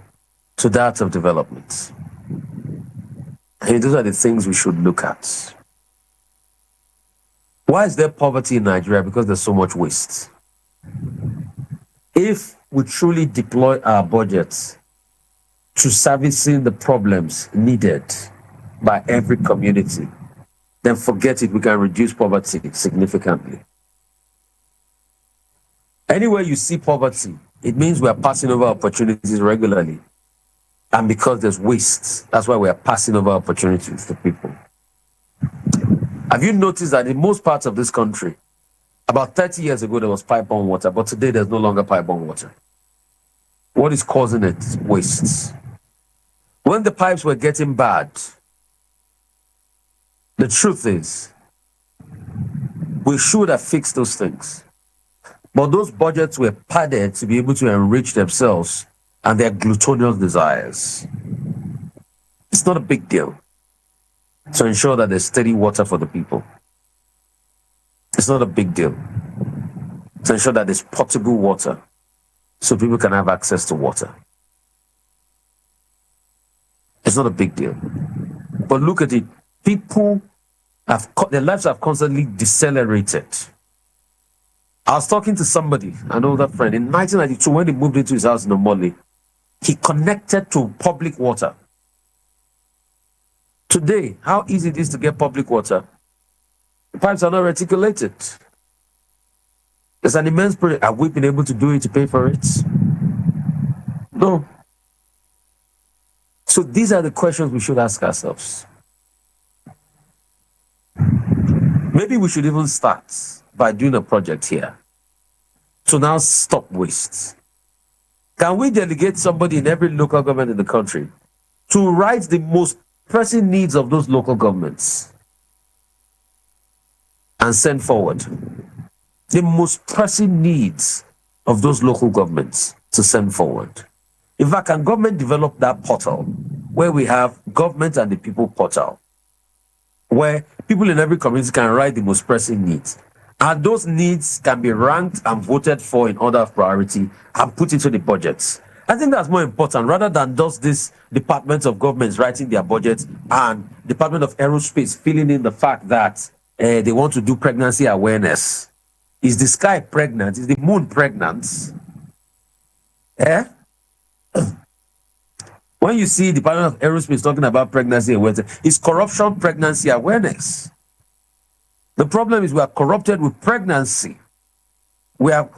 to that of development. And those are the things we should look at. Why is there poverty in Nigeria? Because there's so much waste. If we truly deploy our budgets to servicing the problems needed by every community, then forget it, we can reduce poverty significantly. Anywhere you see poverty, it means we are passing over opportunities regularly. And because there's waste, that's why we are passing over opportunities to people. Have you noticed that in most parts of this country, about 30 years ago, there was pipe-borne water, but today there's no longer pipe-borne water? What is causing it? Wastes. When the pipes were getting bad, the truth is, we should have fixed those things. But those budgets were padded to be able to enrich themselves and their glutinous desires. It's not a big deal to ensure that there's steady water for the people. It's not a big deal to ensure that there's potable water so people can have access to water. It's not a big deal. But look at it. People their lives have constantly decelerated. I was talking to somebody, an older friend, in 1992, when he moved into his house in Omole, he connected to public water. Today, how easy it is to get public water. The pipes are not reticulated. There's an immense project. Have we been able to do it to pay for it? No. So these are the questions we should ask ourselves. Maybe we should even start by doing a project here to now stop waste. Can we delegate somebody in every local government in the country to write the most pressing needs of those local governments and send forward the most pressing needs of those local governments to send forward? In fact, can government develop that portal where we have government and the people portal, where people in every community can write the most pressing needs, and those needs can be ranked and voted for in order of priority and put into the budgets? I think that's more important rather than just this department of governments writing their budgets and Department of Aerospace filling in the fact that they want to do pregnancy awareness. Is the sky pregnant? Is the moon pregnant? When you see Department of Aerospace talking about pregnancy awareness, it's corruption pregnancy awareness. The problem is we are corrupted with pregnancy. We are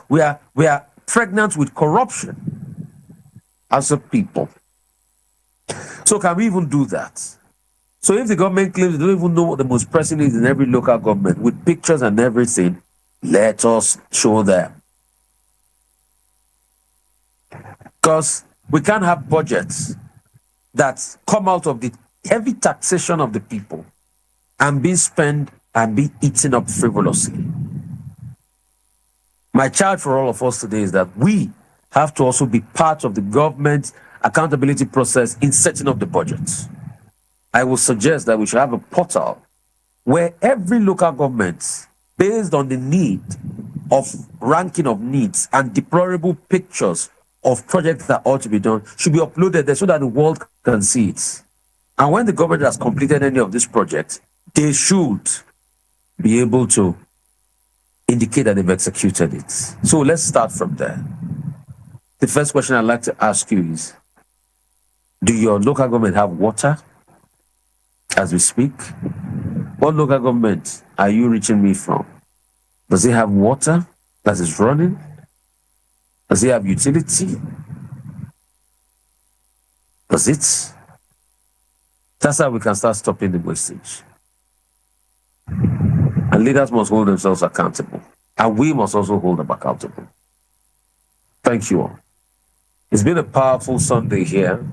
pregnant with corruption as a people. So can we even do that? So if the government claims they don't even know what the most pressing is in every local government with pictures and everything, let us show them. Because we can't have budgets that come out of the heavy taxation of the people and be spent and be eaten up frivolously. My charge for all of us today is that we have to also be part of the government accountability process in setting up the budgets. I will suggest that we should have a portal where every local government, based on the need of ranking of needs and deplorable pictures of projects that ought to be done, should be uploaded there so that the world can see it. And when the government has completed any of this project, they should be able to indicate that they've executed it. So let's start from there. The first question I'd like to ask you is, do your local government have water as we speak? What local government are you reaching me from? Does it have water that is running? Does it have utility? That's it. That's how we can start stopping the wastage. And leaders must hold themselves accountable. And we must also hold them accountable. Thank you all. It's been a powerful Sunday here.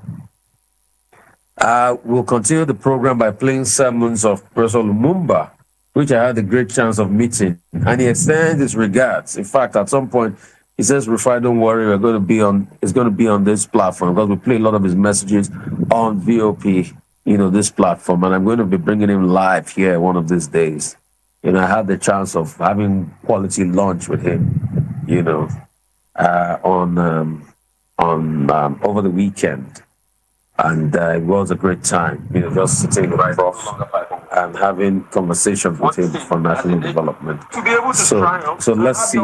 We'll continue the program by playing sermons of Professor Lumumba, which I had the great chance of meeting. And he extends his regards. In fact, at some point, he says, Rufai, don't worry, it's going to be on this platform, because we play a lot of his messages on VOP, this platform. And I'm going to be bringing him live here one of these days. I had the chance of having quality lunch with him, over the weekend. And it was a great time, just sitting right off and having conversations with him for national development. So let's see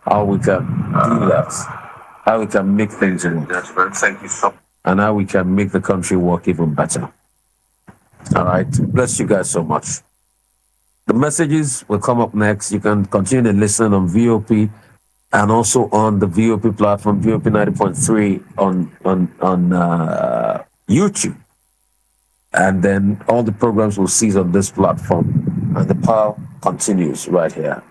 how we can do that, how we can make things work, and how we can make the country work even better. All right, bless you guys so much. The messages will come up next. You can continue to listen on VOP and also on the VOP platform, VOP 90.3 on YouTube. And then all the programs will cease on this platform. And the power continues right here.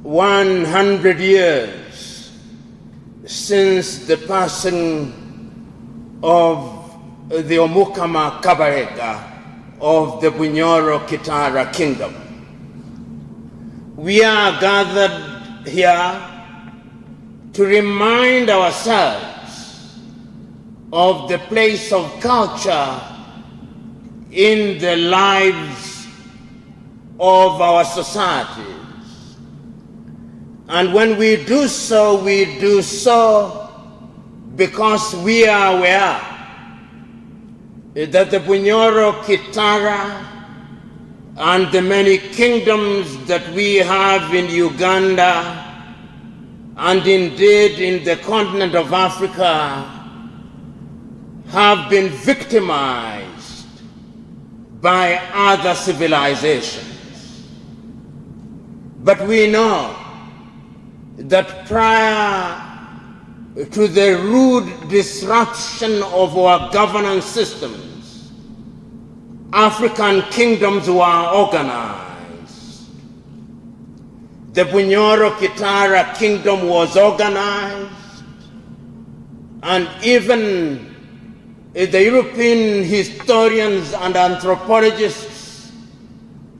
100 years since the passing of the Omukama Kabarega of the Bunyoro Kitara Kingdom. We are gathered here to remind ourselves of the place of culture in the lives of our societies. And when we do so because we are aware that the Bunyoro Kitara and the many kingdoms that we have in Uganda and indeed in the continent of Africa have been victimized by other civilizations. But we know that prior to the rude disruption of our governance systems, African kingdoms were organized. The Bunyoro Kitara kingdom was organized, and even the European historians and anthropologists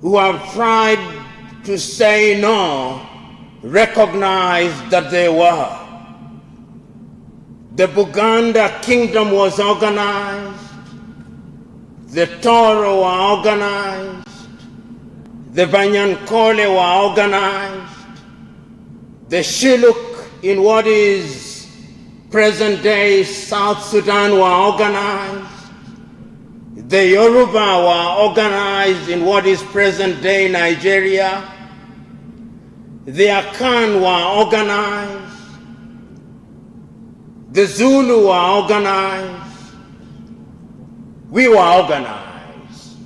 who have tried to say no recognize that they were. The Buganda kingdom was organized, the Toro were organized, the Banyankole were organized, the Shilluk in what is present-day South Sudan were organized, the Yoruba were organized in what is present-day Nigeria, the Akan were organized, the Zulu were organized, we were organized.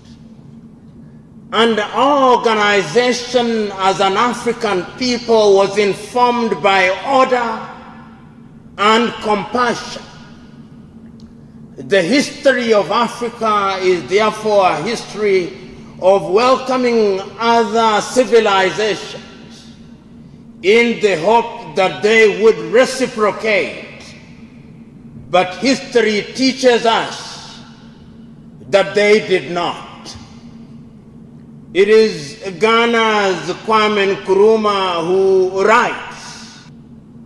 And our organization as an African people was informed by order and compassion. The history of Africa is therefore a history of welcoming other civilizations in the hope that they would reciprocate. But history teaches us that they did not. It is Ghana's Kwame Nkrumah who writes,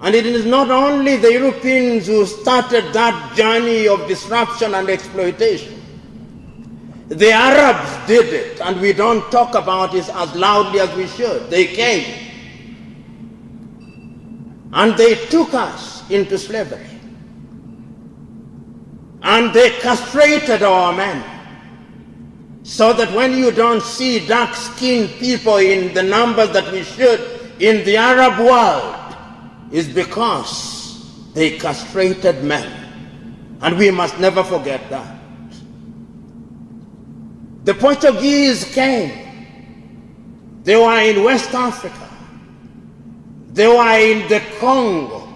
and it is not only the Europeans who started that journey of disruption and exploitation. The Arabs did it, and we don't talk about it as loudly as we should. They came, and they took us into slavery. And they castrated our men, so that when you don't see dark-skinned people in the numbers that we should in the Arab world, is because they castrated men. And we must never forget that. The Portuguese came. They were in West Africa. They were in the Congo.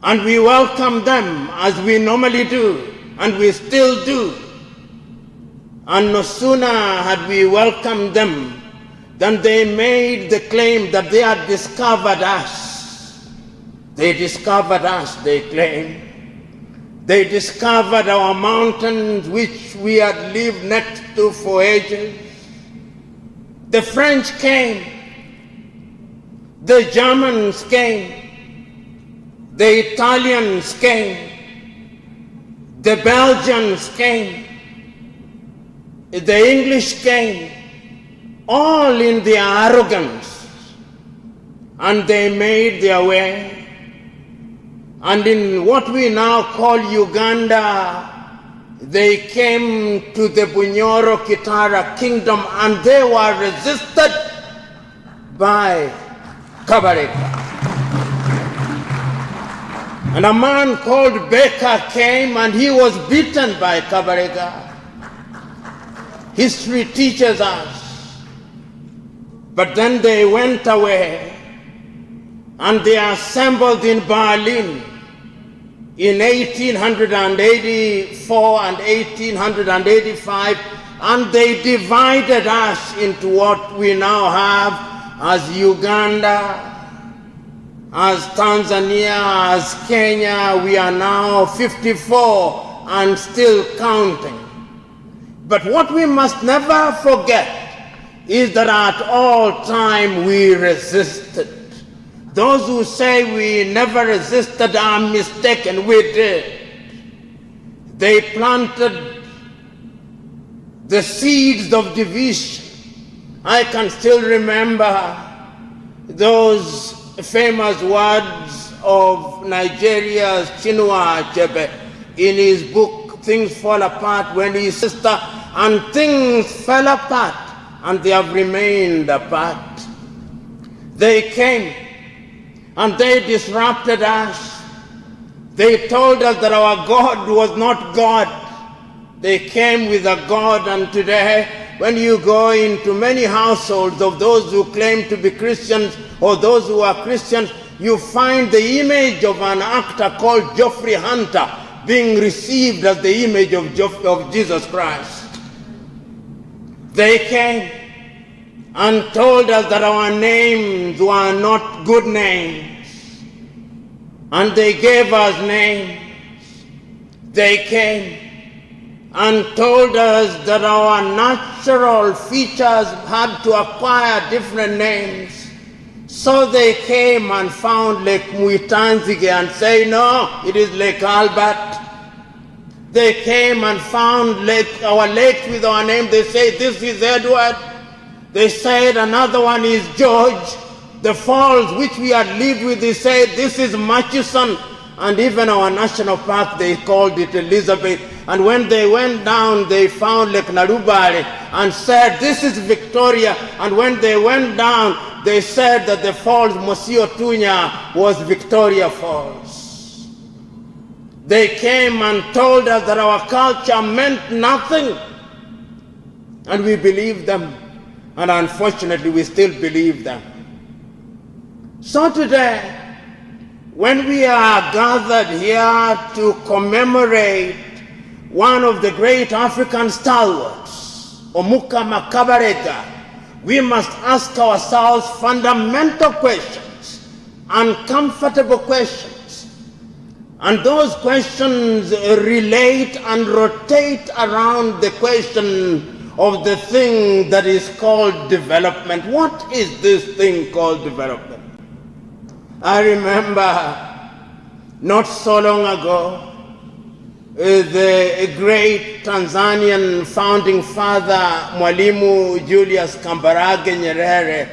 And we welcome them as we normally do, and we still do. And no sooner had we welcomed them than they made the claim that they had discovered us. They discovered us, they claim. They discovered our mountains which we had lived next to for ages. The French came. The Germans came. The Italians came. The Belgians came. The English came. All in their arrogance. And they made their way. And in what we now call Uganda, they came to the Bunyoro Kitara kingdom and they were resisted by Kabarega. And a man called Baker came and he was beaten by Kabarega. History teaches us. But then they went away and they assembled in Berlin in 1884 and 1885, and they divided us into what we now have as Uganda, as Tanzania, as Kenya. We are now 54 and still counting. But what we must never forget is that at all time we resisted. Those who say we never resisted are mistaken. We did. They planted the seeds of division. I can still remember those famous words of Nigeria's Chinua Achebe in his book, Things Fall Apart, when he said, and things fell apart, and they have remained apart. They came, and they disrupted us. They told us that our God was not God. They came with a God, and today, when you go into many households of those who claim to be Christians or those who are Christians, you find the image of an actor called Geoffrey Hunter being received as the image of Jesus Christ. They came and told us that our names were not good names. And they gave us names. They came and told us that our natural features had to acquire different names. So they came and found Lake Muitanzige and say, no, it is Lake Albert. They came and found our lake with our name. They say, this is Edward. They said another one is George. The falls which we had lived with, they said, this is Murchison. And even our national park, they called it Elizabeth. And when they went down, they found Lake Narubare and said, this is Victoria. And when they went down, they said that the falls, Mosio Tunya, was Victoria Falls. They came and told us that our culture meant nothing. And we believed them. And unfortunately, we still believe them. So today, when we are gathered here to commemorate one of the great African stalwarts, Omuka Makabarega, we must ask ourselves fundamental questions, uncomfortable questions. And those questions relate and rotate around the question of the thing that is called development. What is this thing called development? I remember not so long ago, the great Tanzanian founding father, Mwalimu Julius Kambarage Nyerere,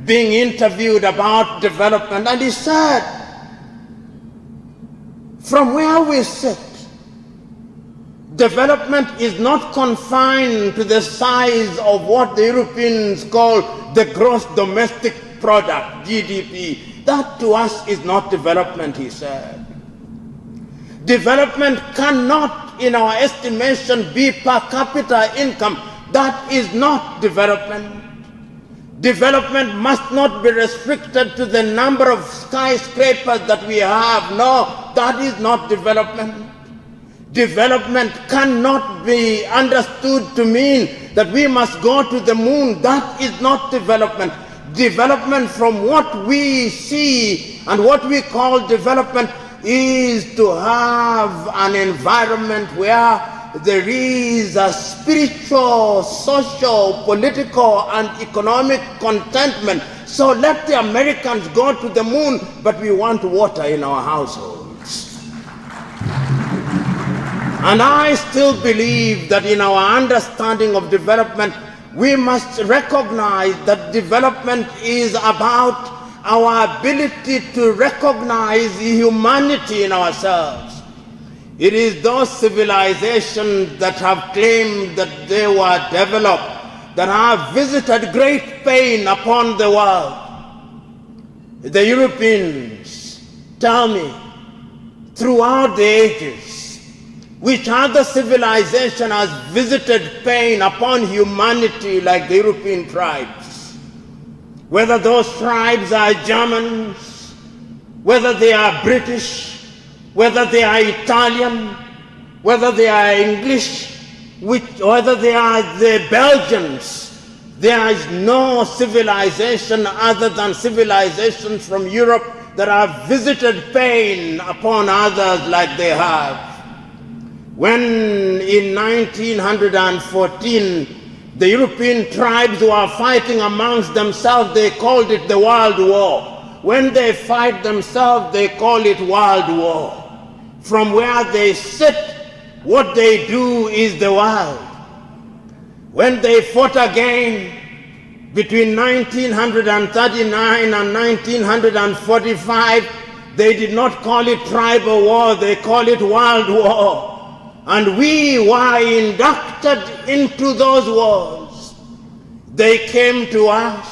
being interviewed about development, and he said, from where we sit, development is not confined to the size of what the Europeans call the gross domestic product, GDP. That to us is not development, he said. Development cannot, in our estimation, be per capita income. That is not development. Development must not be restricted to the number of skyscrapers that we have. No, that is not development. Development cannot be understood to mean that we must go to the moon. That is not development. Development, from what we see and what we call development, is to have an environment where there is a spiritual, social, political, and economic contentment. So let the Americans go to the moon, but we want water in our households. And I still believe that in our understanding of development, we must recognize that development is about our ability to recognize humanity in ourselves. It is those civilizations that have claimed that they were developed, that have visited great pain upon the world. The Europeans, tell me, throughout the ages, which other civilization has visited pain upon humanity like the European tribes? Whether those tribes are Germans, whether they are British, whether they are Italian, whether they are English, whether they are the Belgians, there is no civilization other than civilizations from Europe that have visited pain upon others like they have. When in 1914 the European tribes were fighting amongst themselves, they called it the World War. When they fight themselves, they call it World War. From where they sit, what they do is the world. When they fought again between 1939 and 1945, they did not call it tribal war, they call it world war. And we were inducted into those wars. They came to us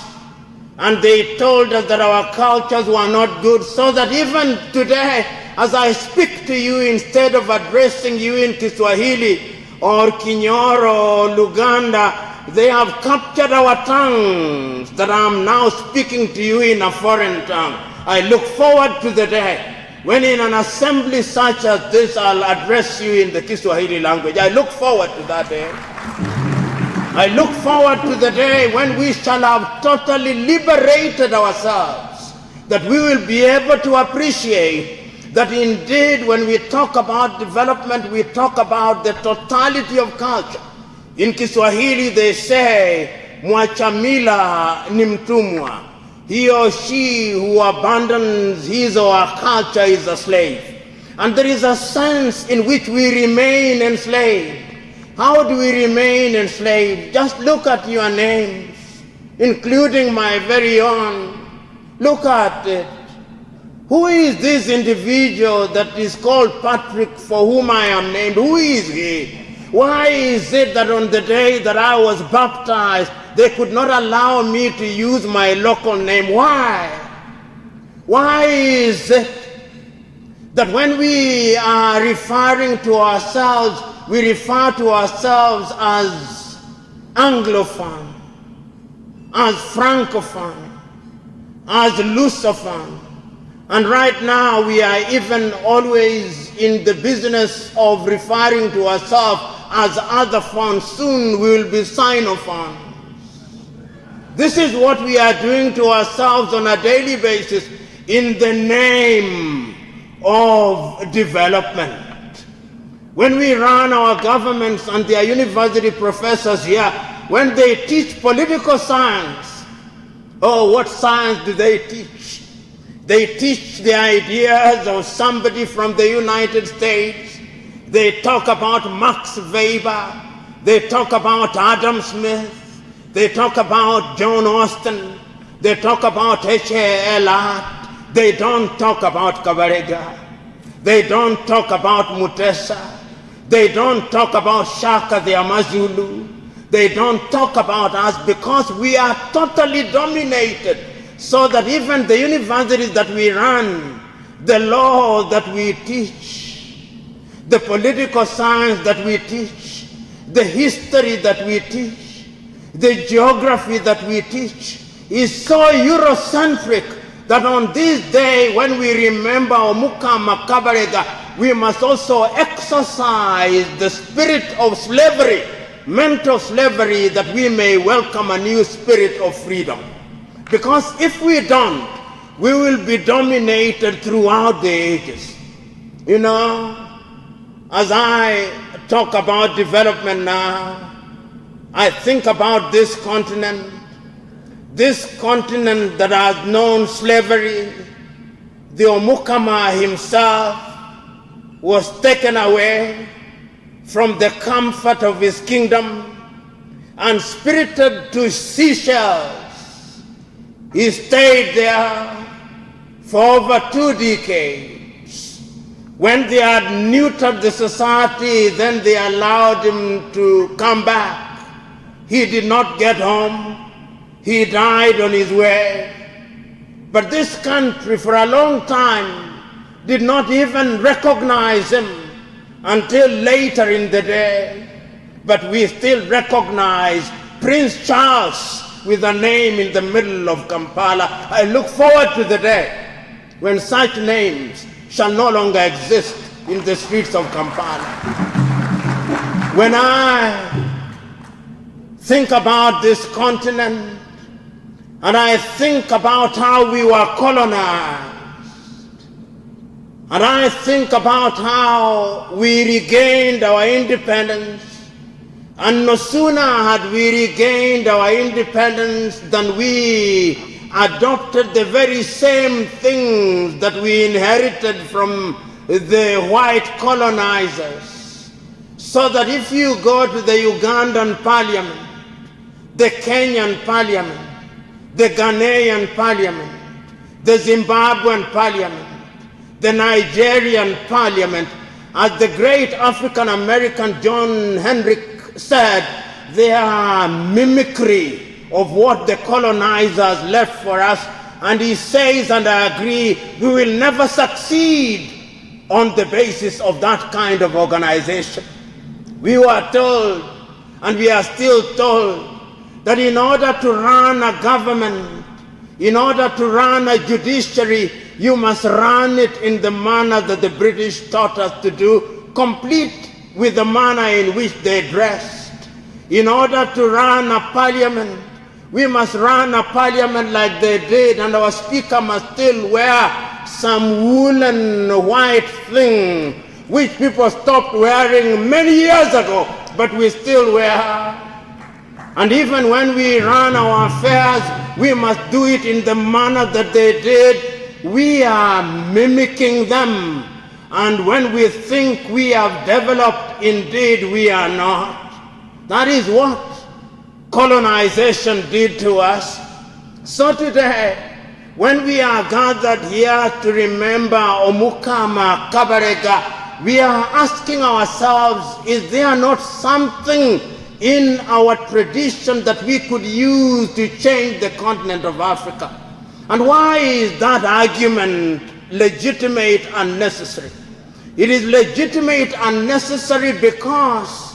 and they told us that our cultures were not good, so that even today, as I speak to you, instead of addressing you in Kiswahili or Kinyoro or Luganda, they have captured our tongues, that I am now speaking to you in a foreign tongue. I look forward to the day when in an assembly such as this, I'll address you in the Kiswahili language. I look forward to that day. I look forward to the day when we shall have totally liberated ourselves, that we will be able to appreciate that indeed when we talk about development, we talk about the totality of culture. In Kiswahili they say, mwachamila ni mtumwa. He or she who abandons his or her culture is a slave. And there is a sense in which we remain enslaved. How do we remain enslaved? Just look at your names, including my very own. Look at it. Who is this individual that is called Patrick, for whom I am named? Who is he? Why is it that on the day that I was baptized, they could not allow me to use my local name? Why? Why is it that when we are referring to ourselves, we refer to ourselves as Anglophone, as Francophone, as Lusophone? And right now we are even always in the business of referring to ourselves as other phones. Soon we will be Sinophones. This is what we are doing to ourselves on a daily basis in the name of development. When we run our governments and their university professors here, when they teach political science, oh, what science do they teach? They teach the ideas of somebody from the United States. They talk about Max Weber. They talk about Adam Smith. They talk about John Austin. They talk about H.A. Elliott. They don't talk about Kabarega. They don't talk about Mutesa. They don't talk about Shaka the Amazulu. They don't talk about us because we are totally dominated. So that even the universities that we run, the law that we teach, the political science that we teach, the history that we teach, the geography that we teach, is so Eurocentric that on this day when we remember Omuka Makabarega, we must also exercise the spirit of slavery, mental slavery, that we may welcome a new spirit of freedom. Because if we don't, we will be dominated throughout the ages. You know, as I talk about development now, I think about this continent that has known slavery. The Omukama himself was taken away from the comfort of his kingdom and spirited to Seychelles. He stayed there for over 2 decades. When they had neutered the society, then they allowed him to come back. He did not get home. He died on his way. But this country for a long time did not even recognize him until later in the day. But we still recognize Prince Charles with a name in the middle of Kampala. I look forward to the day when such names shall no longer exist in the streets of Kampala. When I think about this continent, and I think about how we were colonized, and I think about how we regained our independence, and no sooner had we regained our independence than we adopted the very same things that we inherited from the white colonizers. So that if you go to the Ugandan parliament, the Kenyan parliament, the Ghanaian parliament, the Zimbabwean parliament, the Nigerian parliament, as the great African American John Henrik said, they are mimicry of what the colonizers left for us. And he says, and I agree, we will never succeed on the basis of that kind of organization. We were told, and we are still told, that in order to run a government, in order to run a judiciary, you must run it in the manner that the British taught us to do, complete with the manner in which they dressed. In order to run a parliament, we must run a parliament like they did, and our speaker must still wear some woolen white thing, which people stopped wearing many years ago, but we still wear. And even when we run our affairs, we must do it in the manner that they did. We are mimicking them. And when we think we have developed, indeed we are not. That is what colonization did to us. So today, when we are gathered here to remember Omukama Kabarega, we are asking ourselves, is there not something in our tradition that we could use to change the continent of Africa? And why is that argument legitimate and necessary? It is legitimate and necessary because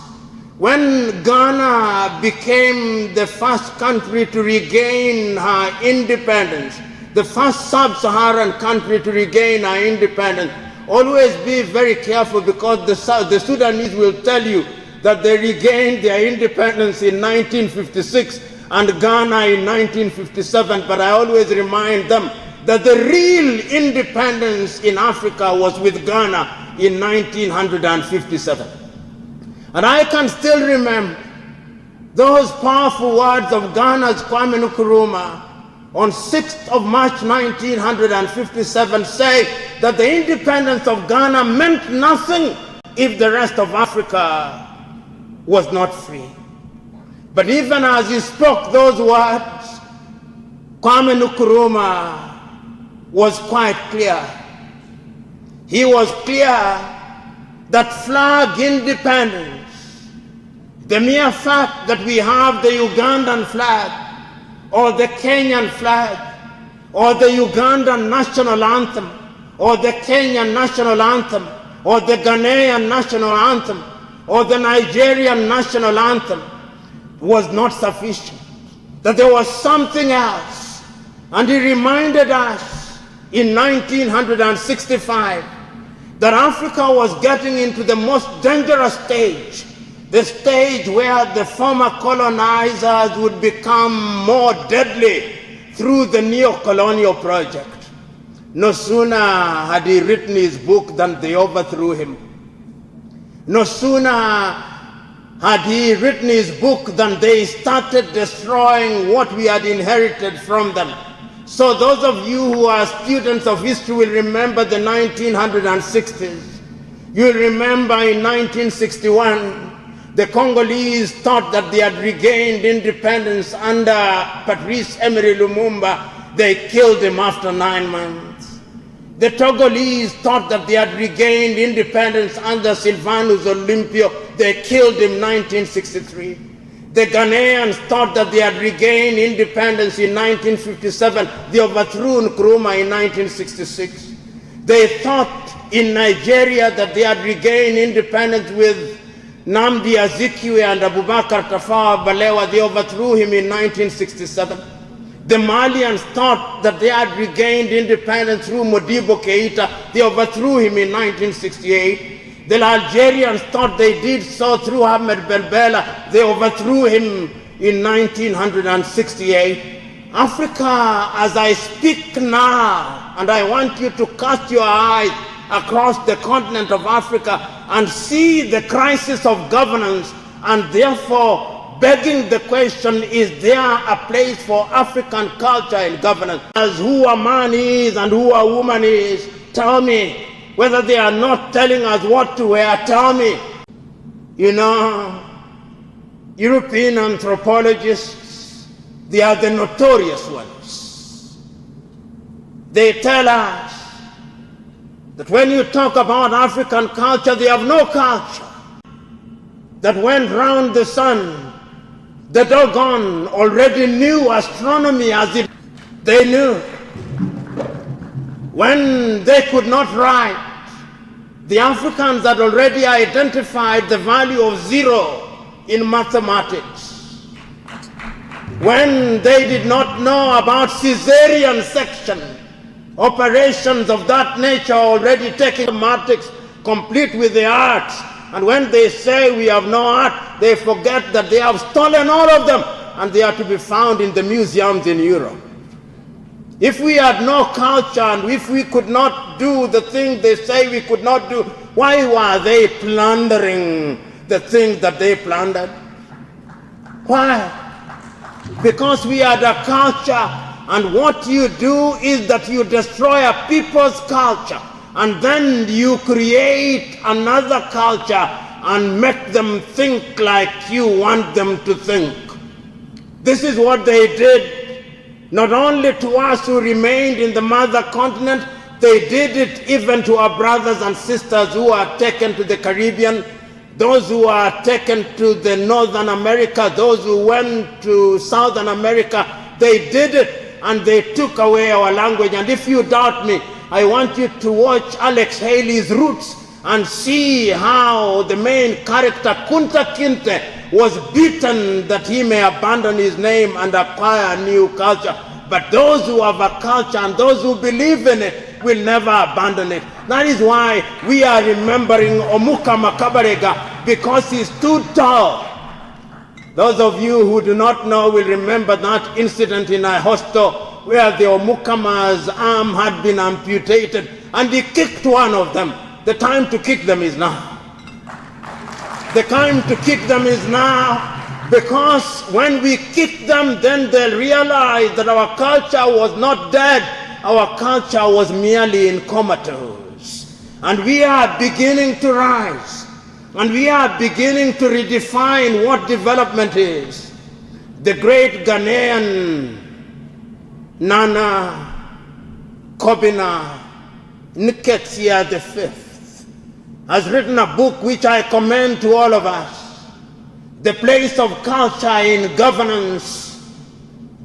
when Ghana became the first country to regain her independence, the first sub-Saharan country to regain her independence, always be very careful, because the Sudanese will tell you that they regained their independence in 1956 and Ghana in 1957, but I always remind them that the real independence in Africa was with Ghana in 1957. And I can still remember those powerful words of Ghana's Kwame Nkrumah on 6th of March 1957 say that the independence of Ghana meant nothing if the rest of Africa was not free. But even as he spoke those words, Kwame Nkrumah was quite clear. He was clear that flag independence, the mere fact that we have the Ugandan flag, or the Kenyan flag, or the Ugandan national anthem, or the Kenyan national anthem, or the Ghanaian national anthem, or the Nigerian national anthem, was not sufficient. That there was something else. And he reminded us in 1965 that Africa was getting into the most dangerous stage, the stage where the former colonizers would become more deadly through the neocolonial project. No sooner had he written his book than they overthrew him. No sooner had he written his book than they started destroying what we had inherited from them. So those of you who are students of history will remember the 1960s. You'll remember in 1961, the Congolese thought that they had regained independence under Patrice Emery Lumumba. They killed him after 9 months. The Togolese thought that they had regained independence under Sylvanus Olympio. They killed him in 1963. The Ghanaians thought that they had regained independence in 1957. They overthrew Nkrumah in 1966. They thought in Nigeria that they had regained independence with Nnamdi Azikiwe and Abubakar Tafawa Balewa. They overthrew him in 1967. The Malians thought that they had regained independence through Modibo Keita. They overthrew him in 1968. The Algerians thought they did so through Ahmed Belbela. They overthrew him in 1968. Africa, as I speak now, and I want you to cast your eyes across the continent of Africa and see the crisis of governance, and therefore begging the question, is there a place for African culture in governance? As who a man is and who a woman is, tell me. Whether they are not telling us what to wear, tell me. You know, European anthropologists, they are the notorious ones. They tell us that when you talk about African culture, they have no culture. That went round the sun, the Dogon already knew astronomy as it they knew. When they could not write, the Africans had already identified the value of zero in mathematics. When they did not know about Caesarean section, operations of that nature already taking mathematics complete with the arts. And when they say we have no art, they forget that they have stolen all of them and they are to be found in the museums in Europe. If we had no culture and if we could not do the things they say we could not do, why were they plundering the things that they plundered? Why? Because we had a culture, and what you do is that you destroy a people's culture and then you create another culture and make them think like you want them to think. This is what they did. Not only to us who remained in the mother continent, they did it even to our brothers and sisters who are taken to the Caribbean, those who are taken to the Northern America, those who went to Southern America. They did it and they took away our language. And if you doubt me, I want you to watch Alex Haley's Roots and see how the main character, Kunta Kinte, was beaten that he may abandon his name and acquire a new culture. But those who have a culture and those who believe in it will never abandon it. That is why we are remembering Omuka Makabarega, because he stood tall. Those of you who do not know will remember that incident in Ihosto where the Omukama's arm had been amputated and he kicked one of them. The time to kick them is now. The time to kick them is now, because when we kick them, then they'll realize that our culture was not dead. Our culture was merely in comatose. And we are beginning to rise. And we are beginning to redefine what development is. The great Ghanaian Nana Kobina Nketiah V has written a book which I commend to all of us. The place of culture in governance,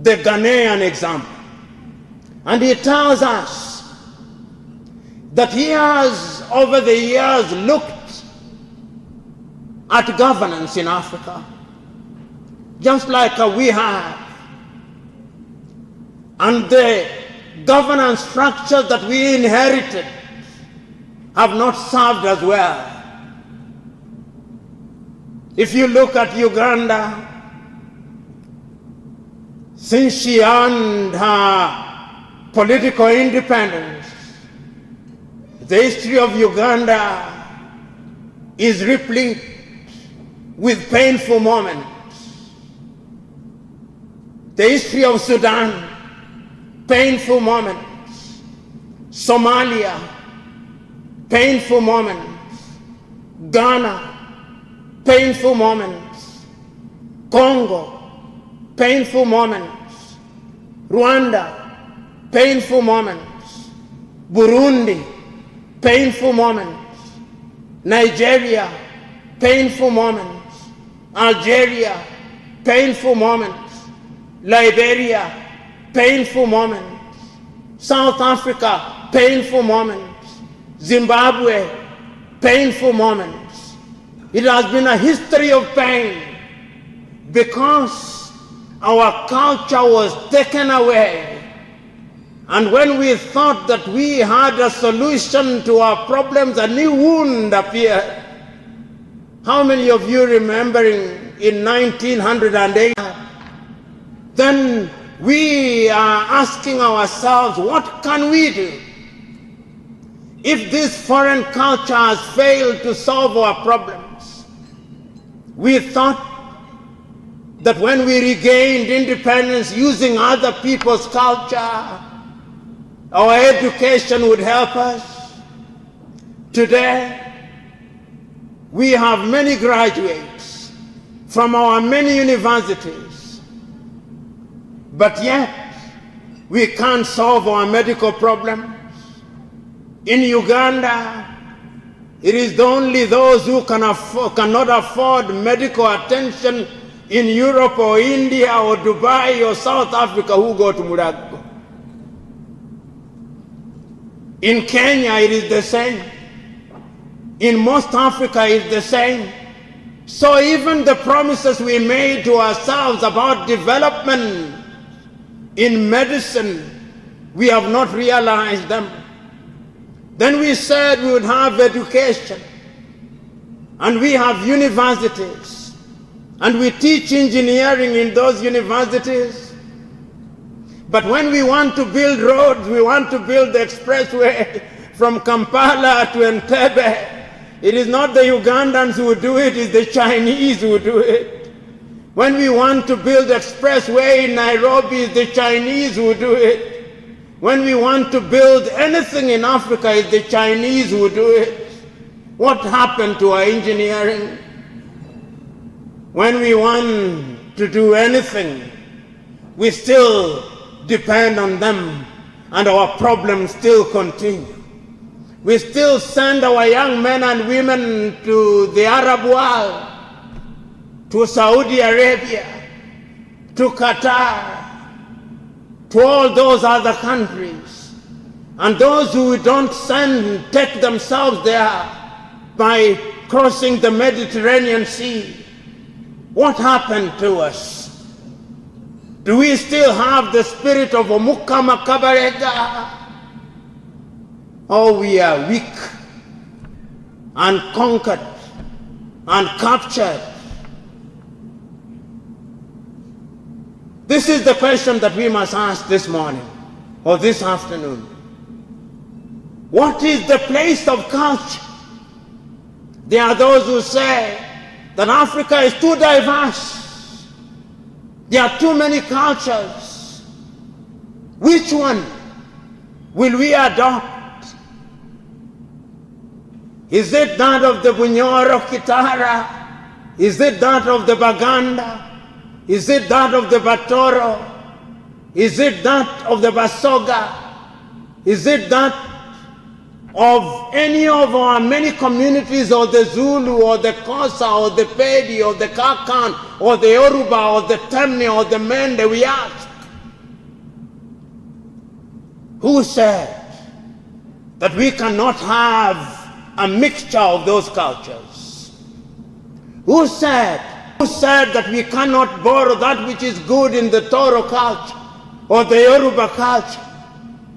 the Ghanaian example. And he tells us that he has over the years looked at governance in Africa, just like we have. and the governance structures that we inherited have not served us well. If you look at Uganda, since she earned her political independence, the history of Uganda is replete with painful moments. The history of Sudan, painful moments. Somalia, painful moments. Ghana, painful moments. Congo, painful moments. Rwanda, painful moments. Burundi, painful moments. Nigeria, painful moments. Algeria, painful moments. Liberia, painful moments. South Africa, painful moments. Zimbabwe, painful moments. It has been a history of pain because our culture was taken away. And when we thought that we had a solution to our problems, a new wound appeared. How many of you remembering in 1908? Then we are asking ourselves, what can we do? If this foreign culture has failed to solve our problems, we thought that when we regained independence using other people's culture, our education would help us. Today, we have many graduates from our many universities, but yet we can't solve our medical problems. In Uganda, it is only those who cannot afford medical attention in Europe or India or Dubai or South Africa who go to Murago. In Kenya, it is the same. In most Africa, it is the same. So even the promises we made to ourselves about development in medicine, we have not realized them. Then we said we would have education, and we have universities, and we teach engineering in those universities. But when we want to build roads, we want to build the expressway from Kampala to Entebbe, it is not the Ugandans who do it, it's the Chinese who do it. When we want to build expressway in Nairobi, it's the Chinese who do it. When we want to build anything in Africa, it's the Chinese who do it. What happened to our engineering? When we want to do anything, we still depend on them, and our problems still continue. We still send our young men and women to the Arab world, to Saudi Arabia, to Qatar, to all those other countries. And those who don't send take themselves there by crossing the Mediterranean Sea. What happened to us? Do we still have the spirit of Omuka Makabarega? Or we are weak and conquered and captured? This is the question that we must ask this morning or this afternoon. What is the place of culture? There are those who say that Africa is too diverse. There are too many cultures. Which one will we adopt? Is it that of the Bunyoro Kitara? Is it that of the Baganda? Is it that of the Batoro? Is it that of the Basoga? Is it that of any of our many communities, or the Zulu, or the Kosa, or the Pedi, or the Kakan, or the Yoruba, or the Temne, or the Mende? We ask. Who said that we cannot have a mixture of those cultures? Who said that we cannot borrow that which is good in the Toro culture or the Yoruba culture?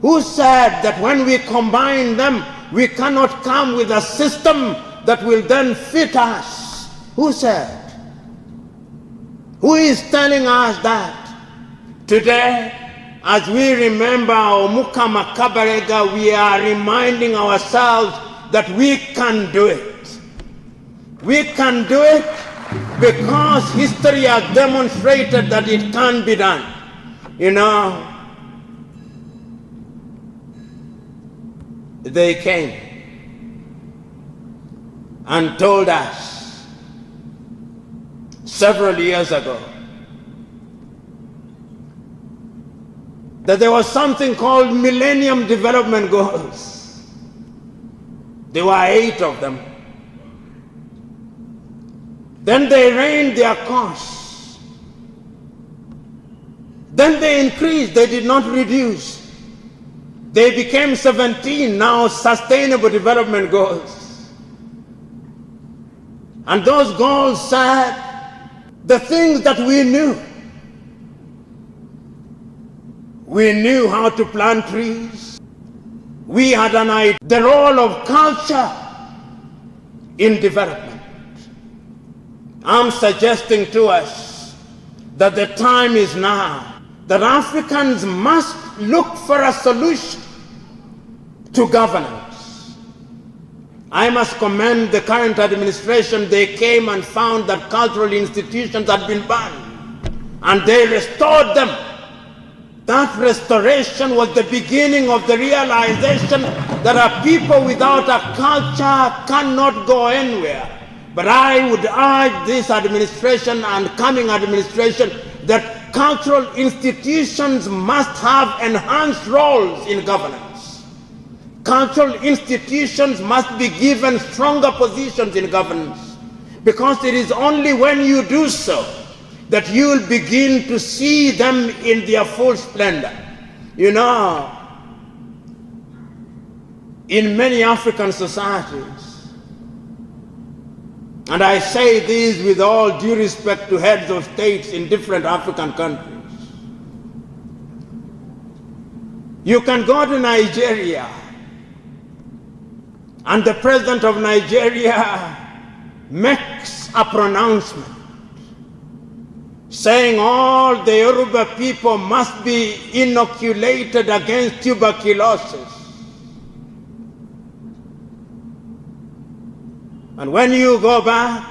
Who said that when we combine them, we cannot come with a system that will then fit us? Who said? Who is telling us that? Today, as we remember Omuka Makabarega, we are reminding ourselves that we can do it. We can do it because history has demonstrated that it can be done. You know, they came and told us several years ago that there was something called Millennium Development Goals. There were 8 of them. Then they raised their course. Then they increased, they did not reduce. They became 17 now Sustainable Development Goals. And those goals said the things that we knew. We knew how to plant trees. We had an idea, the role of culture in development. I'm suggesting to us that the time is now, that Africans must look for a solution to governance. I must commend the current administration. They came and found that cultural institutions had been banned, and they restored them. That restoration was the beginning of the realization that a people without a culture cannot go anywhere. But I would urge this administration and coming administration that cultural institutions must have enhanced roles in governance. Cultural institutions must be given stronger positions in governance, because it is only when you do so that you will begin to see them in their full splendor. You know, in many African societies, and I say this with all due respect to heads of states in different African countries, you can go to Nigeria and the president of Nigeria makes a pronouncement saying all the Yoruba people must be inoculated against tuberculosis. And when you go back,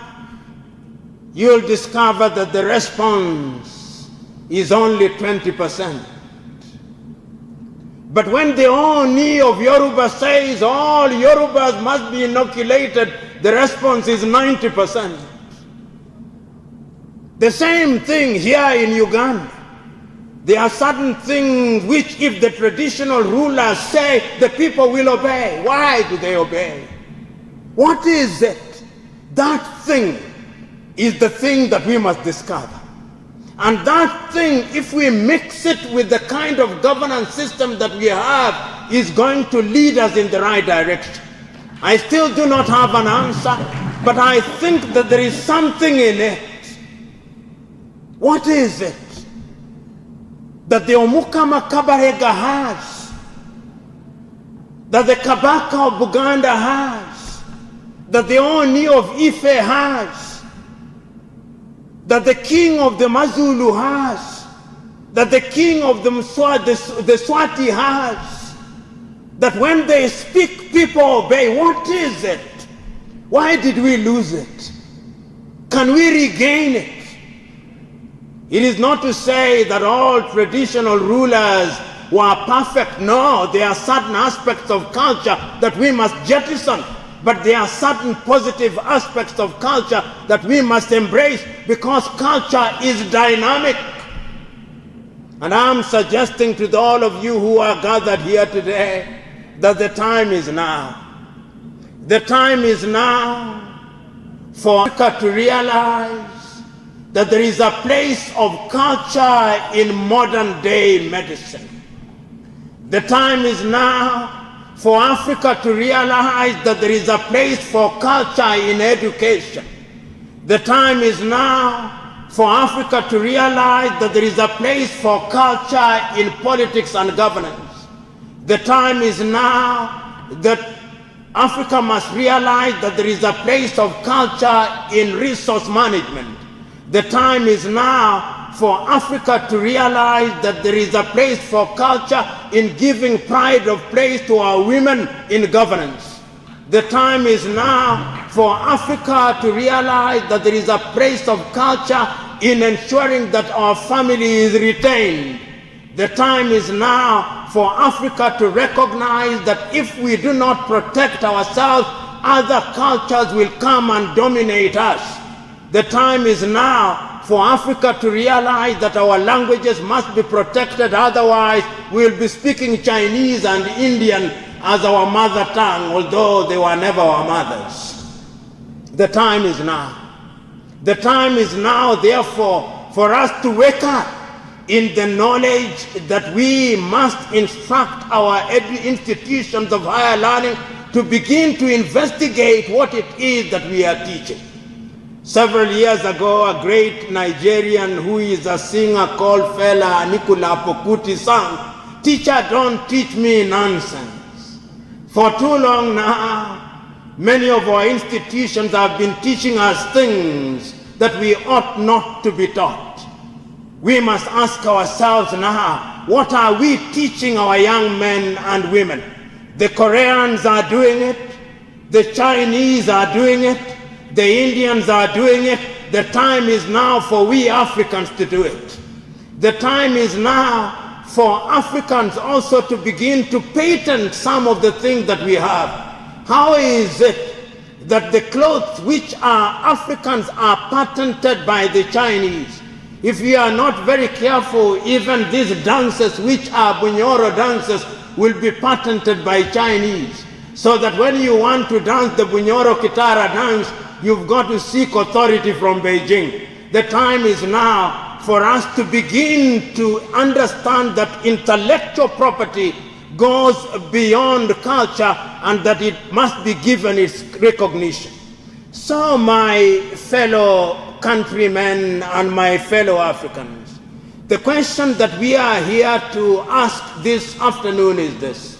you'll discover that the response is only 20%. But when the Oni of Yoruba says all Yorubas must be inoculated, the response is 90%. The same thing here in Uganda. There are certain things which if the traditional rulers say, the people will obey. Why do they obey? What is it? That thing is the thing that we must discover. And that thing, if we mix it with the kind of governance system that we have, is going to lead us in the right direction. I still do not have an answer, but I think that there is something in it. What is it that the Omuka Makabarega has, that the Kabaka of Buganda has, that the Oni of Ife has, that the king of the Mazulu has, that the king of the Swati has, that when they speak, people obey? What is it? Why did we lose it? Can we regain it? It is not to say that all traditional rulers were perfect. No, there are certain aspects of culture that we must jettison. But there are certain positive aspects of culture that we must embrace, because culture is dynamic. And I'm suggesting to all of you who are gathered here today that the time is now. The time is now for Africa to realize that there is a place of culture in modern day medicine. The time is now for Africa to realize that there is a place for culture in education. The time is now for Africa to realize that there is a place for culture in politics and governance. The time is now that Africa must realize that there is a place of culture in resource management. The time is now for Africa to realize that there is a place for culture in giving pride of place to our women in governance. The time is now for Africa to realize that there is a place of culture in ensuring that our family is retained. The time is now for Africa to recognize that if we do not protect ourselves, other cultures will come and dominate us. The time is now for Africa to realize that our languages must be protected, otherwise we'll be speaking Chinese and Indian as our mother tongue, although they were never our mothers. The time is now. The time is now, therefore, for us to wake up in the knowledge that we must instruct our institutions of higher learning to begin to investigate what it is that we are teaching. Several years ago, a great Nigerian who is a singer called Fela Nicola Pokuti sang, "Teacher, don't teach me nonsense." For too long now, many of our institutions have been teaching us things that we ought not to be taught. We must ask ourselves now, what are we teaching our young men and women? The Koreans are doing it, the Chinese are doing it, the Indians are doing it. The time is now for we Africans to do it. The time is now for Africans also to begin to patent some of the things that we have. How is it that the clothes which are Africans are patented by the Chinese? If we are not very careful, even these dances which are Bunyoro dances will be patented by Chinese. So that when you want to dance the Bunyoro Kitara dance, you've got to seek authority from Beijing. The time is now for us to begin to understand that intellectual property goes beyond culture and that it must be given its recognition. So my fellow countrymen and my fellow Africans, the question that we are here to ask this afternoon is this: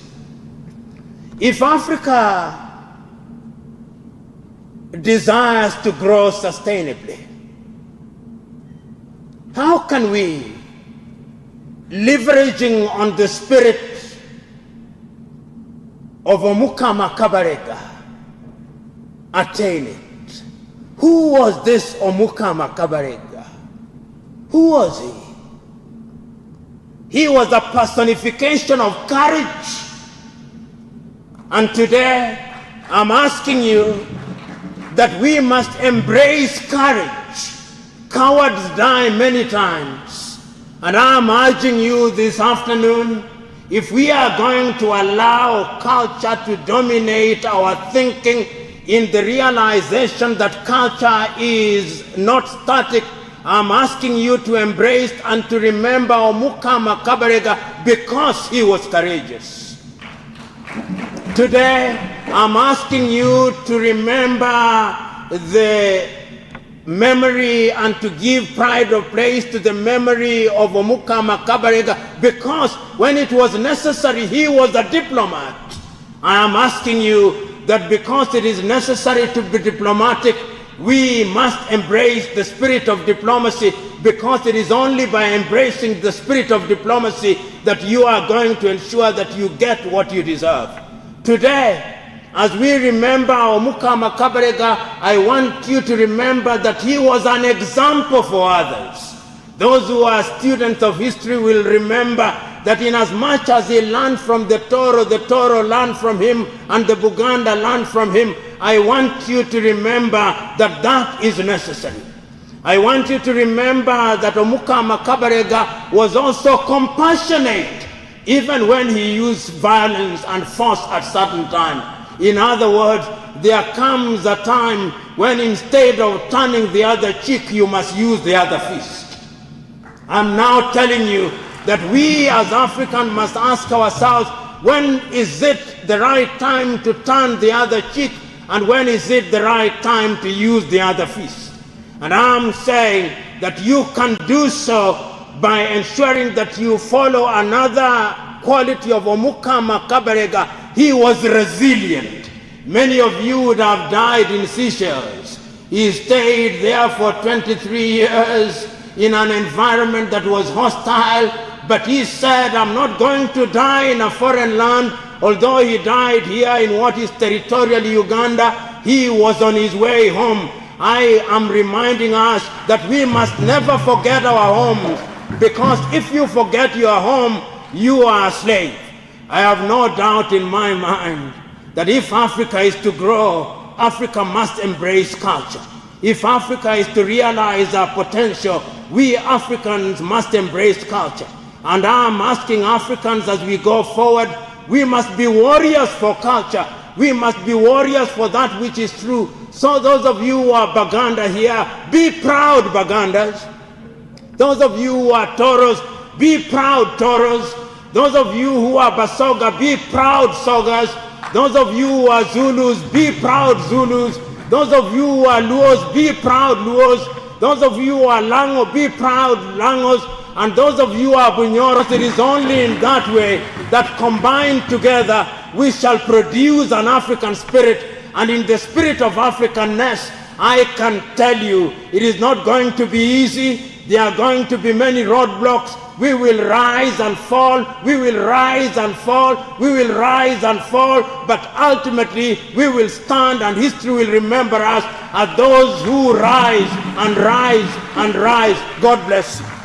if Africa desires to grow sustainably, how can we, leveraging on the spirit of Omukama Kabarega, attain it? Who was this Omukama Kabarega? Who was he? He was a personification of courage. And today, I'm asking you that we must embrace courage. Cowards die many times. And I'm urging you this afternoon, if we are going to allow culture to dominate our thinking in the realization that culture is not static, I'm asking you to embrace and to remember Omukama Kabarega because he was courageous. Today, I'm asking you to remember the memory and to give pride of place to the memory of Omukama Kabarega because when it was necessary, he was a diplomat. I am asking you that because it is necessary to be diplomatic, we must embrace the spirit of diplomacy, because it is only by embracing the spirit of diplomacy that you are going to ensure that you get what you deserve. Today, as we remember Omukama Kabarega, I want you to remember that he was an example for others. Those who are students of history will remember that inasmuch as he learned from the Toro learned from him, and the Buganda learned from him, I want you to remember that that is necessary. I want you to remember that Omukama Kabarega was also compassionate, even when he used violence and force at certain times. In other words, there comes a time when instead of turning the other cheek, you must use the other fist. I'm now telling you that we as Africans must ask ourselves, when is it the right time to turn the other cheek, and when is it the right time to use the other fist? And I'm saying that you can do so by ensuring that you follow another quality of Omukama Kabarega. He was resilient. Many of you would have died in Seychelles. He stayed there for 23 years in an environment that was hostile, but he said, I'm not going to die in a foreign land. Although he died here in what is territorial Uganda, he was on his way home. I am reminding us that we must never forget our homes, because if you forget your home, you are a slave. I have no doubt in my mind that if Africa is to grow, Africa must embrace culture. If Africa is to realize our potential, we Africans must embrace culture. And I'm asking Africans as we go forward, we must be warriors for culture. We must be warriors for that which is true. So those of you who are Baganda here, be proud Bagandas. Those of you who are Toros, be proud Toros. Those of you who are Basoga, be proud Sogas. Those of you who are Zulus, be proud Zulus. Those of you who are Luos, be proud Luos. Those of you who are Lango, be proud Langos. And those of you who are Bunyoros, it is only in that way that combined together we shall produce an African spirit. And in the spirit of Africanness, I can tell you, it is not going to be easy. There are going to be many roadblocks. We will rise and fall. We will rise and fall. We will rise and fall. But ultimately, we will stand, and history will remember us as those who rise and rise and rise. God bless you.